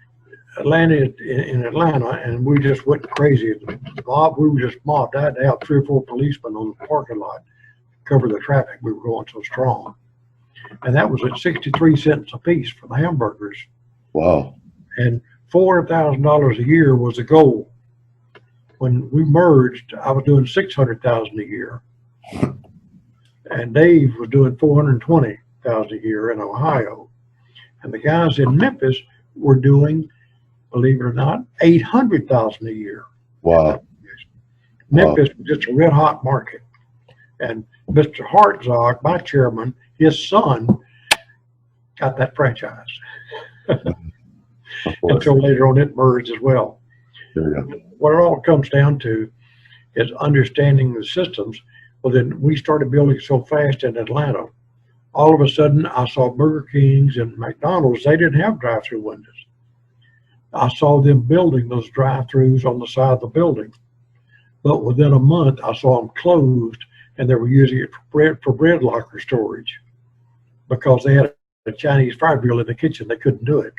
Atlanta in Atlanta, and we just went crazy. We were just mobbed. I had to have 3 or 4 policemen on the parking lot to cover the traffic. We were going so strong. And that was at 63 cents a piece for the hamburgers. Wow. And $400,000 a year was the goal. When we merged, I was doing $600,000 a year. And Dave was doing $420,000 a year in Ohio. And the guys in Memphis were doing, believe it or not, $800,000 a year. Wow. Memphis was just a red hot market. And Mr. Hartzog, my chairman, his son got that franchise. Until later on it merged as well. What it all comes down to is understanding the systems. Well, then we started building so fast in Atlanta. All of a sudden, I saw Burger Kings and McDonald's. They didn't have drive-through windows. I saw them building those drive-throughs on the side of the building. But within a month, I saw them closed, and they were using it for bread locker storage because they had a Chinese fire drill in the kitchen. They couldn't do it.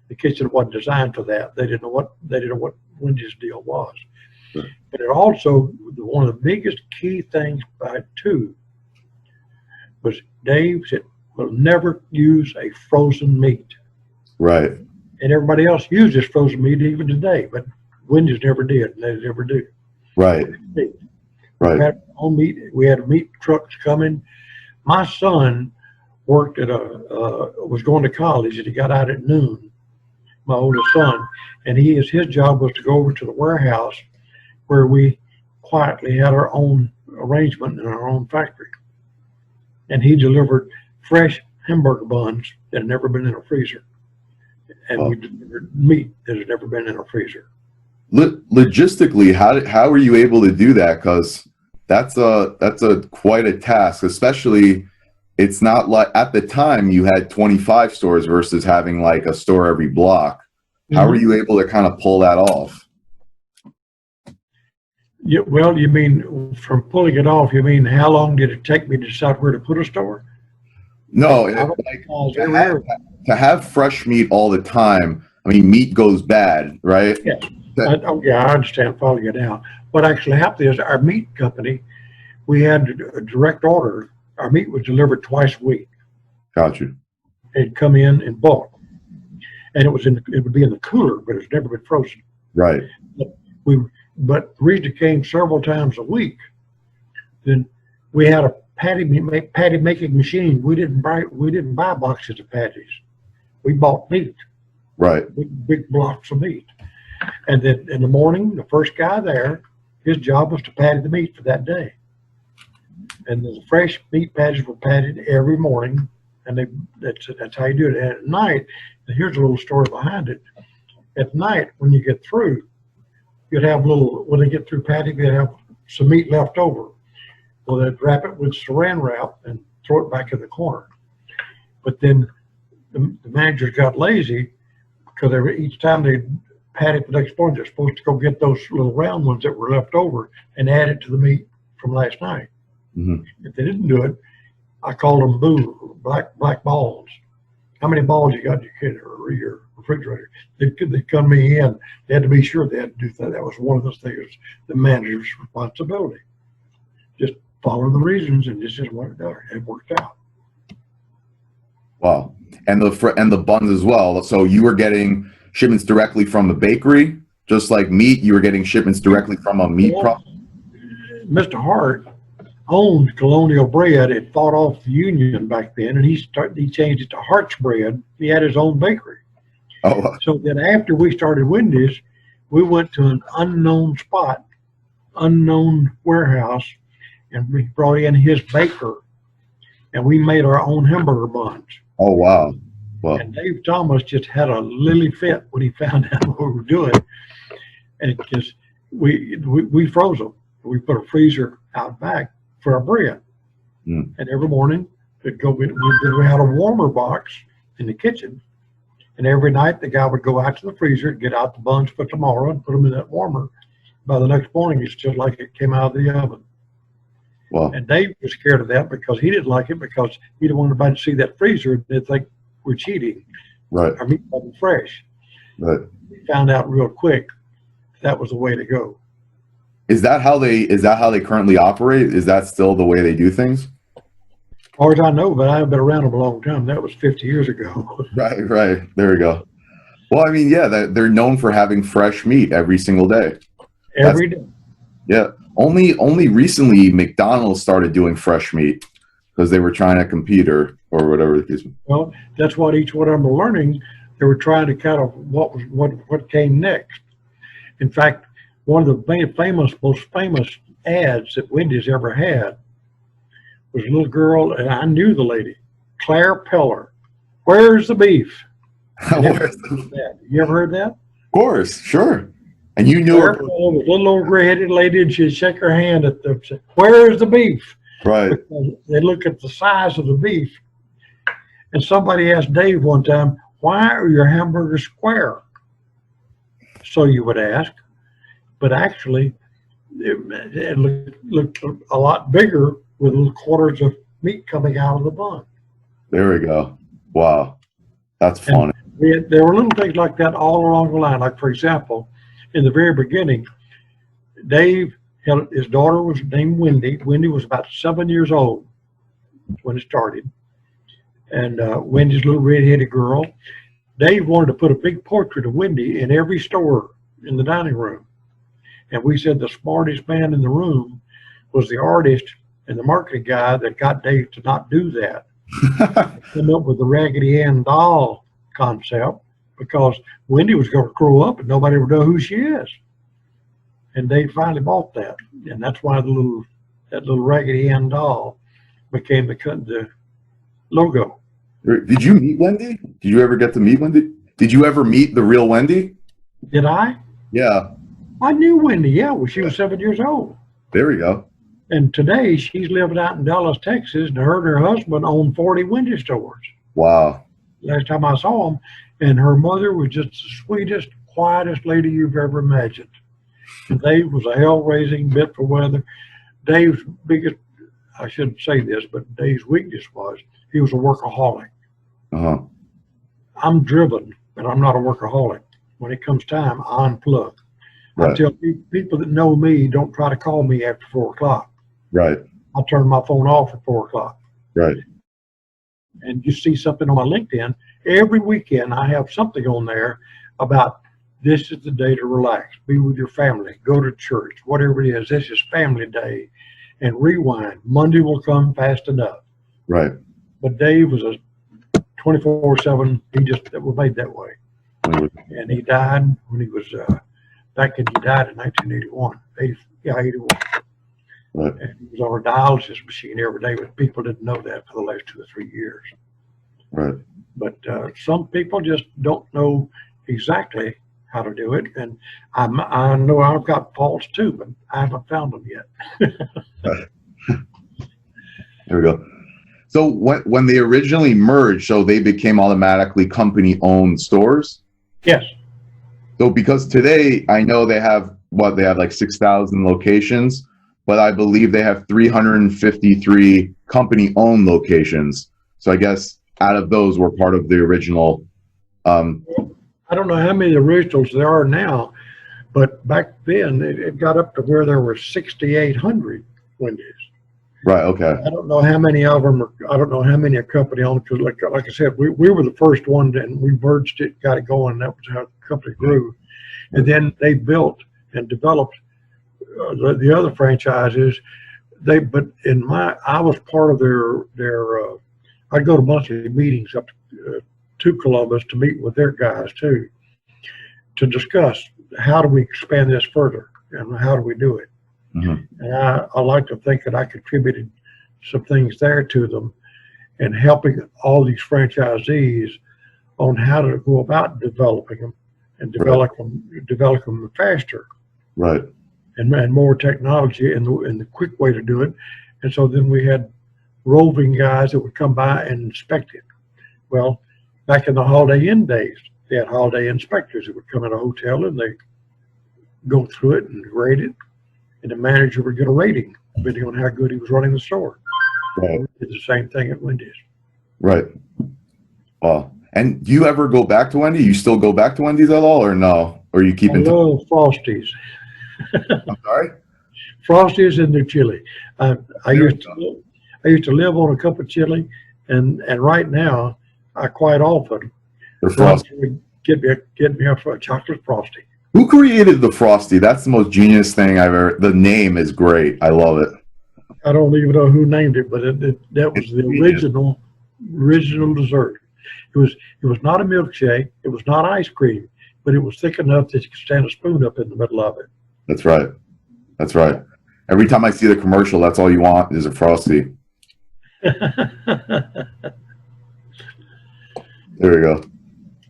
The kitchen wasn't designed for that. They didn't know what Wendy's deal was. Sure. But it also, one of the biggest key things by it too was Dave said, we'll never use a frozen meat. Right. And everybody else uses frozen meat even today, but Wendy's never did, and they never do. Right. Right. We had meat trucks coming. My son worked was going to college, and he got out at noon, my oldest son, and his job was to go over to the warehouse where we quietly had our own arrangement in our own factory. And he delivered fresh hamburger buns that had never been in a freezer. And we delivered meat that had never been in a freezer. Logistically, how were you able to do that? Because that's quite a task, especially it's not like at the time you had 25 stores versus having like a store every block. How were you able to kind of pull that off? Yeah, well, you mean from pulling it off, you mean how long did it take me to decide where to put a store? No, to have fresh meat all the time. I mean, meat goes bad, right? Yeah, I understand, following it out. What actually happened is our meat company, we had a direct order. Our meat was delivered twice a week. Got you. It'd come in bulk, and it would be in the cooler, but it's never been frozen. Right. But the reason it came several times a week, then we had a patty making machine. We didn't buy boxes of patties. We bought meat. Right. Big blocks of meat. And then in the morning, the first guy there, his job was to patty the meat for that day. And the fresh meat patties were patted every morning, and that's how you do it. And at night, and here's a little story behind it. At night, when you get through, you'd have when they get through patting, they'd have some meat left over. Well, they'd wrap it with saran wrap and throw it back in the corner. But then the managers got lazy because each time they pat it the next morning, they're supposed to go get those little round ones that were left over and add it to the meat from last night. Mm-hmm. If they didn't do it, I called them black balls. How many balls you got in your kid or your refrigerator? They'd come to me in. They had to be sure they had to do that. That was one of those things, the manager's responsibility. Just follow the reasons, and this is what it worked out. Wow. And the buns as well. So you were getting shipments directly from the bakery, just like meat. You were getting shipments directly from a meat processor. Mr. Hart owned Colonial Bread. It fought off the union back then, and he changed it to Hart's Bread. He had his own bakery. Oh. So then after we started Wendys, we went to an unknown spot, unknown warehouse, and we brought in his baker, and we made our own hamburger buns. Oh, wow. Well, and Dave Thomas just had a lily fit when he found out what we were doing. And just we froze them. We put a freezer out back for our bread. Mm. And every morning we had a warmer box in the kitchen. And every night the guy would go out to the freezer, get out the buns for tomorrow, and put them in that warmer. By the next morning, it's just like it came out of the oven. wow. And Dave was scared of that because he didn't like it, because he didn't want anybody to see that freezer and they'd think we're cheating. Right. Our meat wasn't fresh. Right. We found out real quick that was the way to go. Is that how they currently operate? Is that still the way they do things? As far as I know, but I've been around them a long time. That was 50 years ago. Right. There we go. Well, I mean, yeah, they're known for having fresh meat every single day. Every day. Yeah. Only recently McDonald's started doing fresh meat because they were trying to compete or whatever the case. Well, that's what each one of them were learning. They were trying to kind of what came next. In fact, one of the most famous ads that Wendy's ever had was a little girl, and I knew the lady, Claire Peller. Where's the beef? You ever heard that? Of course, sure. And you knew Claire her. Peller was a little old gray-headed lady, and she'd shake her hand at them, say, "Where's the beef?" Right. Because they look at the size of the beef. And somebody asked Dave one time, "Why are your hamburgers square?" So you would ask, but actually it looked a lot bigger with little quarters of meat coming out of the bun. There we go. Wow. That's funny. There were little things like that all along the line. Like, for example, in the very beginning, Dave, his daughter was named Wendy. Wendy was about 7 years old when it started. And Wendy's a little red-headed girl. Dave wanted to put a big portrait of Wendy in every store in the dining room. And we said the smartest man in the room was the artist and the marketing guy that got Dave to not do that. Come up with the Raggedy Ann doll concept, because Wendy was going to grow up and nobody would know who she is. And Dave finally bought that. And that's why that little Raggedy Ann doll became the logo. Did you meet Wendy? Did you ever get to meet Wendy? Did you ever meet the real Wendy? Did I? Yeah. I knew Wendy, yeah, when she was 7 years old. There we go. And today she's living out in Dallas, Texas, and her and her husband own 40 Wendy stores. Wow. Last time I saw them, and her mother was just the sweetest, quietest lady you've ever imagined. And Dave was a hell-raising bit for weather. Dave's biggest, I shouldn't say this, but Dave's weakness was he was a workaholic. Uh-huh. I'm driven, but I'm not a workaholic. When it comes time, I unplug. Right. I tell people that know me, don't try to call me after 4 o'clock. Right. I turn my phone off at 4 o'clock. Right. and you see something on my LinkedIn, every weekend I have something on there about this is the day to relax, be with your family, go to church, whatever it is. This is family day, and rewind. Monday will come fast enough. Right. But Dave was a 24/7. It was made that way. And he died when he was he died in 1981. 81. Right. And he was on a dialysis machine every day, but people didn't know that for the last 2 or 3 years. Right. But some people just don't know exactly how to do it, and I know I've got faults too, but I haven't found them yet. Right. There we go. So when they originally merged, so they became automatically company-owned stores? Yes. So because today I know they have like 6,000 locations, but I believe they have 353 company-owned locations. So I guess out of those were part of the original. I don't know how many originals there are now, but back then it got up to where there were 6,800 Wendy's. Right. Okay. I don't know how many of them are, I don't know how many are company owned, because like I said, we were the first one, and we merged it, got it going. That was how the company grew. And then they built and developed the other franchises. I was part of their I'd go to monthly meetings up to Columbus to meet with their guys too, to discuss how do we expand this further and how do we do it. Mm-hmm. And I like to think that I contributed some things there to them, and helping all these franchisees on how to go about developing them and develop them faster. Right. And more technology and the quick way to do it. And so then we had roving guys that would come by and inspect it. Well, back in the Holiday Inn days, they had holiday inspectors that would come in a hotel and they go through it and grade it, and the manager would get a rating depending on how good he was running the store. Right. We did the same thing at Wendy's. Right. Wow. And do you ever go back to Wendy? You still go back to Wendy's at all, or no? Or you keep in touch? I love Frosties. I'm sorry? Frosties and their chili. I used to live on a cup of chili, and right now I quite often get me a chocolate Frosty. Who created the Frosty? That's the most genius thing I've ever. The name is great. I love it. I don't even know who named it, but that was the original dessert. It was not a milkshake. It was not ice cream, but it was thick enough that you could stand a spoon up in the middle of it. That's right. That's right. Every time I see the commercial, that's all you want is a Frosty. There we go.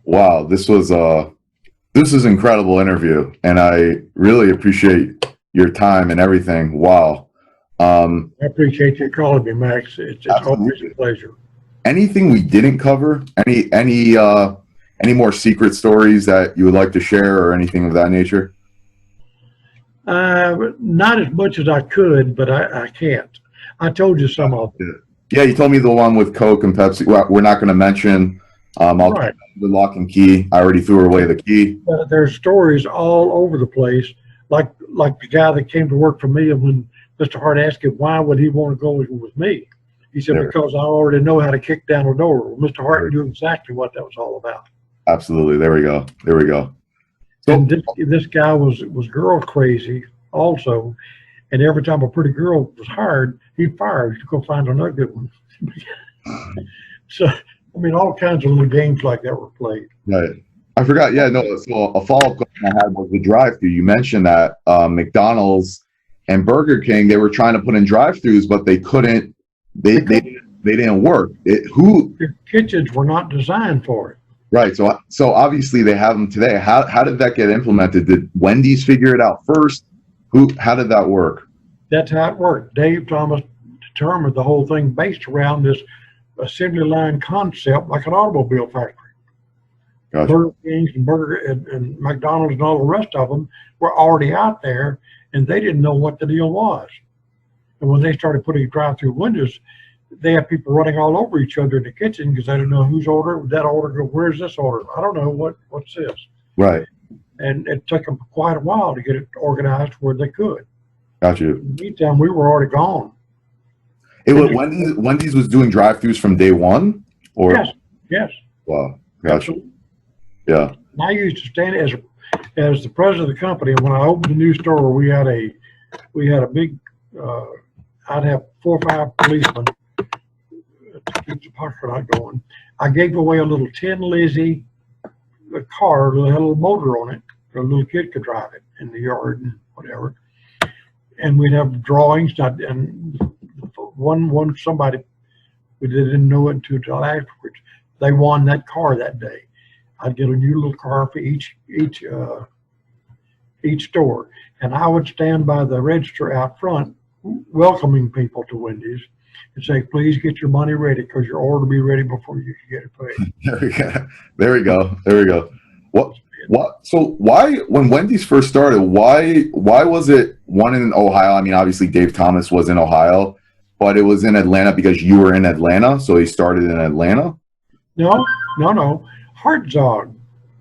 Wow, this is an incredible interview, and I really appreciate your time and everything. Wow. I appreciate you calling me, Max. It's always a pleasure. Anything we didn't cover? Any more secret stories that you would like to share, or anything of that nature? Not as much as I could, but I can't. I told you some of them. Yeah, you told me the one with Coke and Pepsi. Well, we're not going to mention. Right. The lock and key. I already threw away the key. There's stories all over the place, like the guy that came to work for me, and when Mr. Hart asked him why would he want to go with me, he said, because I already know how to kick down a door. Well, Mr. Hart knew exactly what that was all about. Absolutely. There we go. There we go. So, and this guy was girl crazy also, and every time a pretty girl was hired, he'd fire her to go find another good one. So, I mean, all kinds of little games like that were played. Right. I forgot. Yeah, no. So a follow-up question I had was the drive-thru. You mentioned that McDonald's and Burger King, they were trying to put in drive-thrus, but they couldn't. They didn't work. Their kitchens were not designed for it. Right. So obviously they have them today. How did that get implemented? Did Wendy's figure it out first? How did that work? That's how it worked. Dave Thomas determined the whole thing based around this assembly line concept, like an automobile factory. Gotcha. Burger Kings and McDonald's and all the rest of them were already out there, and they didn't know what the deal was. And when they started putting drive-through windows, they had people running all over each other in the kitchen because they didn't know whose order, that order, where's this order? I don't know, what's this? Right. And it took them quite a while to get it organized where they could. Gotcha. In the meantime, we were already gone. Wendy's was doing drive-thrus from day one? Or Yes, yes. wow, gotcha. Absolutely. Yeah, And I used to stand as the president of the company. And when I opened the new store, we had a big. I'd have 4 or 5 policemen to keep the parking lot going. I gave away a little tin Lizzie car that had a little motor on it, so a little kid could drive it in the yard and whatever. And we'd have drawings. And one somebody, we didn't know it until afterwards. They won that car that day. I'd get a new little car for each store, and I would stand by the register out front, welcoming people to Wendy's, and say, "Please get your money ready, because your order will be ready before you can get it paid." there we go. There we go. There we go. What? So why, when Wendy's first started, why was it one in Ohio? I mean, obviously Dave Thomas was in Ohio, but it was in Atlanta because you were in Atlanta, so he started in Atlanta. No. Hartzog,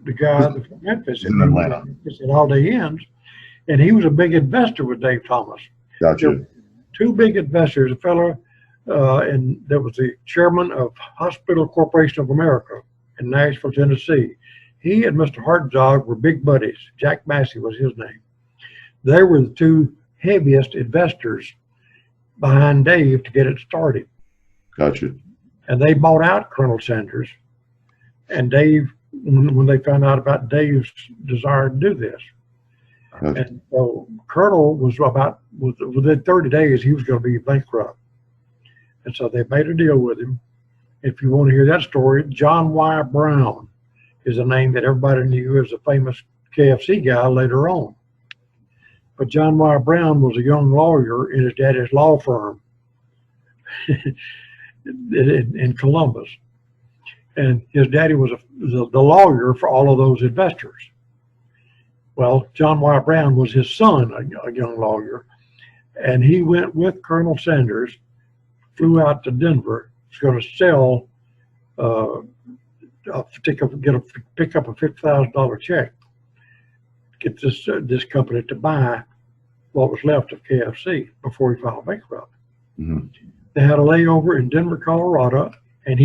the guy from Memphis, In Atlanta. at All Day Inns, and he was a big investor with Dave Thomas. Gotcha. 2 big investors, a fellow, and that was the chairman of Hospital Corporation of America in Nashville, Tennessee. He and Mr. Hartzog were big buddies. Jack Massey was his name. They were the 2 heaviest investors behind Dave to get it started. Gotcha. And they bought out Colonel Sanders. And Dave, when they found out about Dave's desire to do this, Gotcha. and so Colonel was within 30 days, he was going to be bankrupt. And so they made a deal with him. If you want to hear that story, John Y. Brown is a name that everybody knew as a famous KFC guy later on. But John Y. Brown was a young lawyer in his daddy's law firm in Columbus. And his daddy was the lawyer for all of those investors. Well, John Y. Brown was his son, a young lawyer, and he went with Colonel Sanders, flew out to Denver, was going to sell, pick up a $50,000 check, get this company to buy what was left of KFC before he filed bankrupt. Mm-hmm. They had a layover in Denver, Colorado. And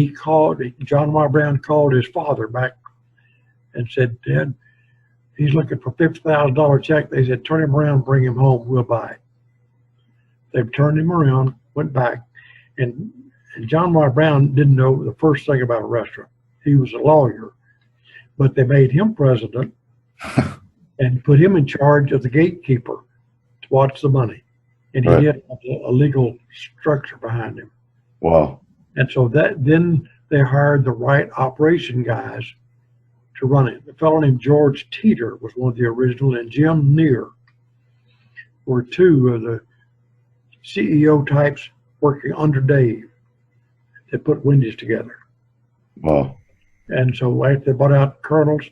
John Y. Brown called his father back and said, "Dad, he's looking for $50,000 check." They said, "Turn him around, bring him home, we'll buy it." They turned him around, went back, and John Y. Brown didn't know the first thing about a restaurant. He was a lawyer, but they made him president and put him in charge of the gatekeeper to watch the money. And he had a legal structure behind him. Wow. And so then they hired the right operation guys to run it. A fellow named George Teeter was one of the original, and Jim Neer were 2 of the CEO types working under Dave that put Wendy's together. Wow. And so after they bought out Colonel's,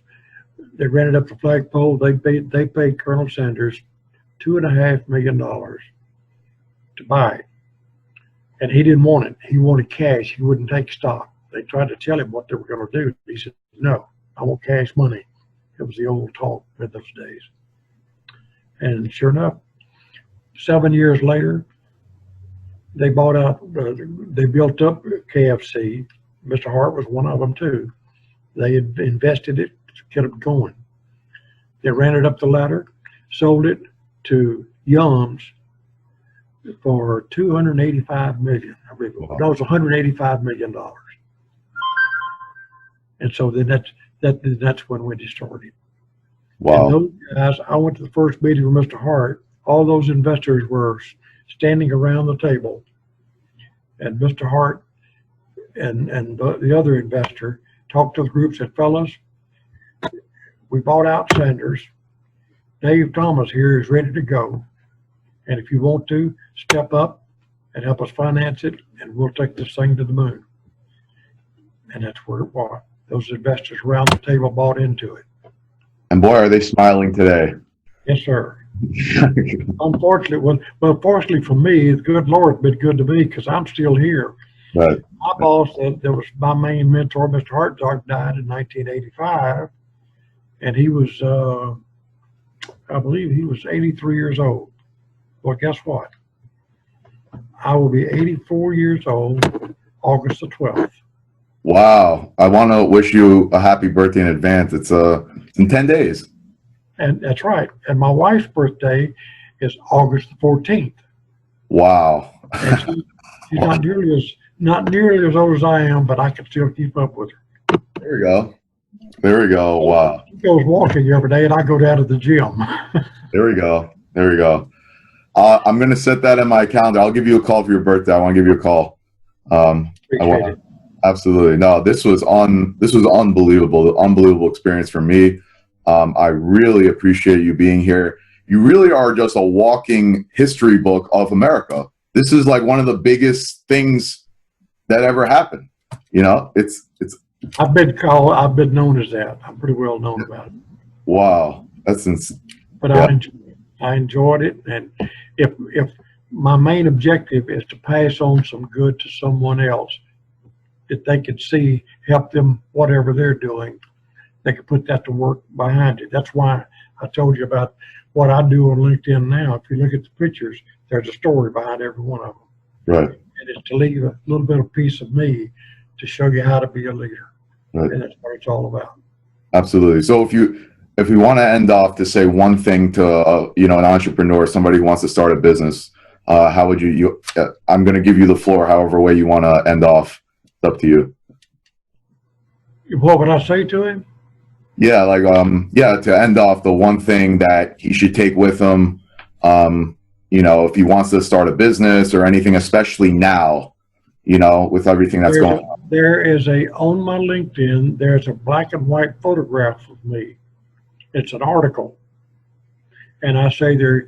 they rented up the flagpole. They paid Colonel Sanders $2.5 million to buy it. And he didn't want it. He wanted cash. He wouldn't take stock. They tried to tell him what they were going to do. He said, "No, I want cash money." It was the old talk in those days. And sure enough, 7 years later, they bought out, they built up KFC. Mr. Hart was one of them too. They had invested it to get it going. They ran it up the ladder, sold it to Yums for $285 million. I believe Wow. that was $185 million. And so then that's when Wendy started. Wow. And those guys, I went to the first meeting with Mr. Hart. All those investors were standing around the table, and Mr. Hart and the other investor talked to the group, said, "Fellas, we bought out Sanders. Dave Thomas here is ready to go. And if you want to, step up and help us finance it, and we'll take this thing to the moon." And that's where it was. Those investors around the table bought into it. And boy, are they smiling today. Yes, sir. Unfortunately, well, fortunately for me, the good Lord's been good to me because I'm still here. Right. My boss, that was my main mentor, Mr. Hartzog, died in 1985, and he was, I believe he was 83 years old. Well, guess what? I will be 84 years old August the 12th. Wow. I want to wish you a happy birthday in advance. It's in 10 days. And that's right. And my wife's birthday is August the 14th. Wow. And she's not nearly as old as I am, but I can still keep up with her. There we go. There we go. Wow. She goes walking every day, and I go down to the gym. There we go. There we go. I'm going to set that in my calendar. I'll give you a call for your birthday. I want to give you a call. Appreciate it. Absolutely. No, this was unbelievable experience for me. I really appreciate you being here. You really are just a walking history book of America. This is like one of the biggest things that ever happened. You know, it's I've been known as that. I'm pretty well known about it. wow. That's But yeah. I enjoyed it, and if my main objective is to pass on some good to someone else that they could see, help them whatever they're doing, they could put that to work behind it. That's why I told you about what I do on LinkedIn now. If you look at the pictures, there's a story behind every one of them. Right. And it's to leave a little bit of piece of me to show you how to be a leader. Right. And that's what it's all about. Absolutely. So if we want to end off to say one thing to an entrepreneur, somebody who wants to start a business, how would you I'm going to give you the floor however way you want to end off. It's up to you. What would I say to him? Yeah, like to end off, the one thing that he should take with him, if he wants to start a business or anything, especially now, with everything that's going on. On my LinkedIn, there's a black and white photograph of me. It's an article. And I say there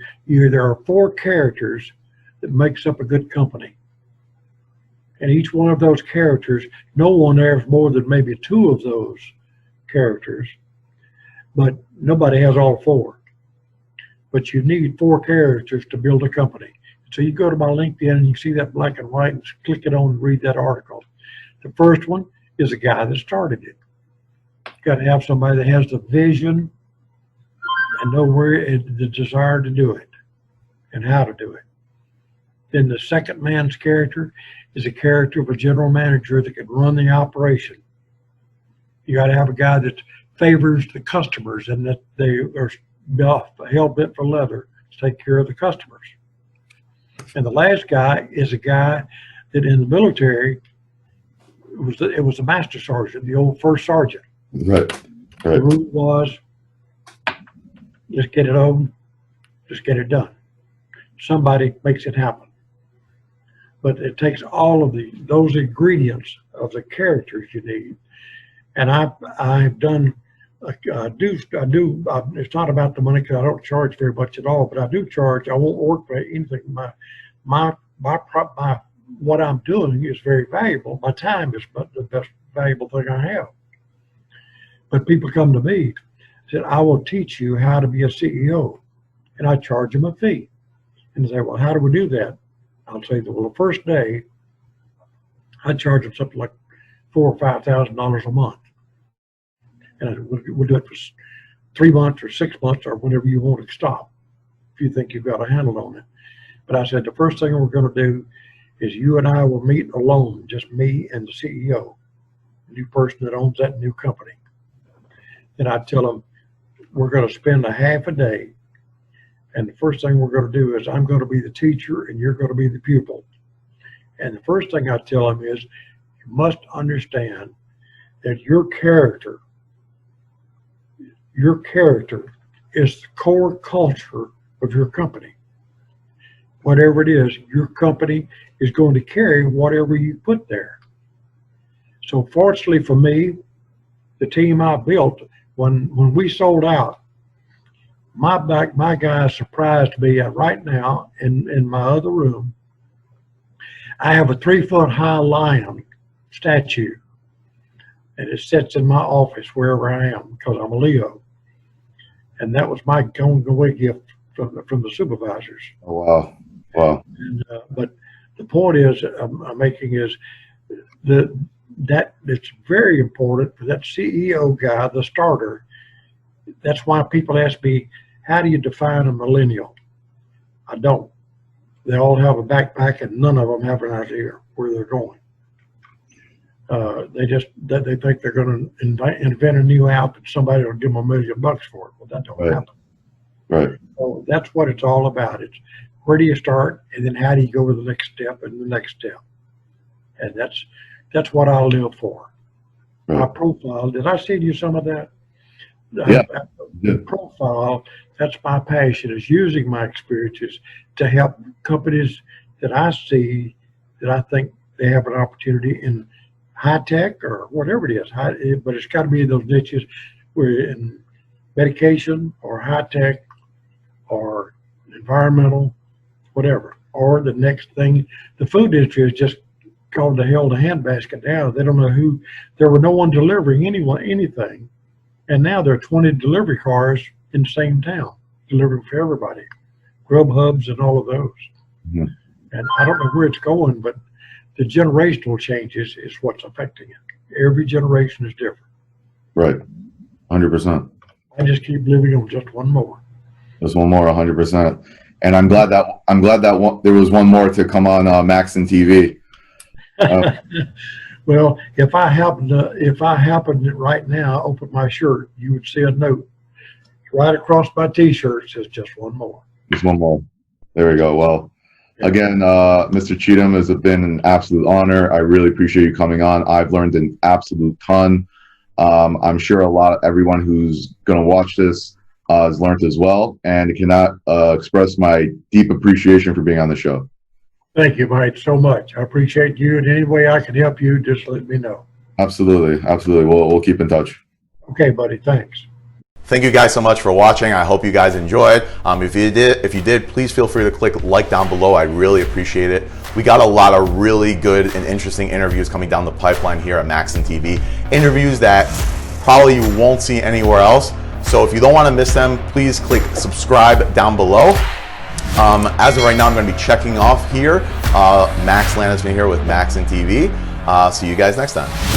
are 4 characters that makes up a good company. And each one of those characters, no one has more than maybe 2 of those characters, but nobody has all 4. But you need 4 characters to build a company. So you go to my LinkedIn and you see that black and white and click it on and read that article. The first one is a guy that started it. You've got to have somebody that has the vision and know the desire to do it and how to do it. Then the second man's character is a character of a general manager that can run the operation. You got to have a guy that favors the customers and that they are hell-bent for leather to take care of the customers. And the last guy is a guy that in the military, it was the master sergeant, the old first sergeant. Right. The rule was, just get it on, just get it done. Somebody makes it happen. But it takes all of those ingredients of the characters you need. And I've done, I do. It's not about the money because I don't charge very much at all. But I do charge. I won't work for anything. What I'm doing is very valuable. My time is the best valuable thing I have. But people come to me, said, I will teach you how to be a CEO. And I charge them a fee. And they say, well, how do we do that? I'll say, well, the first day, I charge them something like $4,000 or $5,000 a month. And we'll do it for 3 months or 6 months or whenever you want to stop, if you think you've got a handle on it. But I said, the first thing we're going to do is you and I will meet alone, just me and the CEO, the new person that owns that new company. And I tell them, we're going to spend a half a day. And the first thing we're going to do is I'm going to be the teacher and you're going to be the pupil. And the first thing I tell them is you must understand that your character is the core culture of your company. Whatever it is, your company is going to carry whatever you put there. So fortunately for me, the team I built, when we sold out, my guys surprised me right now in my other room. I have a 3-foot-high lion statue, and it sits in my office wherever I am because I'm a Leo, and that was my going away gift from the supervisors. Oh, wow. And, but the point is I'm making is that it's very important for that CEO guy, the starter. That's why people ask me, how do you define a millennial? I don't. They all have a backpack and none of them have an idea where they're going. They think they're going to invent a new app and somebody will give them $1 million for it. Well, that don't happen. Right. So that's what it's all about. It's where do you start, and then how do you go to the next step and the next step, and that's what I live for. Right. My profile. Did I send you some of that? Yeah. The profile. That's my passion, is using my experiences to help companies that I see that I think they have an opportunity in high tech or whatever it is. But it's got to be in those niches where in medication or high tech or environmental, whatever. Or the next thing, the food industry is just called the hell to handbasket now. They don't know who. There were no one delivering anything, and now there are 20 delivery cars in the same town delivering for everybody, Grub Hubs and all of those. Mm-hmm. And I don't know where it's going, but the generational changes is what's affecting it. Every generation is different. Right. 100%. I just keep living on just one more. There's one more, 100%. And I'm glad that there was one more to come on Max and TV. Well, if I happen to right now open my shirt, you would see a note right across my T-shirt. It says just one more. Just one more. There we go. Well, again, Mr. Cheatham, has been an absolute honor. I really appreciate you coming on. I've learned an absolute ton. I'm sure everyone who's going to watch this has learned as well, and cannot express my deep appreciation for being on the show. Thank you, Mike, so much. I appreciate you, and any way I can help you, just let me know. Absolutely. We'll keep in touch. Okay, buddy. Thanks. Thank you guys so much for watching. I hope you guys enjoyed. If you did, please feel free to click like down below. I'd really appreciate it. We got a lot of really good and interesting interviews coming down the pipeline here at Max and TV. Interviews that probably you won't see anywhere else. So if you don't want to miss them, please click subscribe down below. As of right now, I'm going to be checking off here. Max Landisman here with Max and TV. See you guys next time.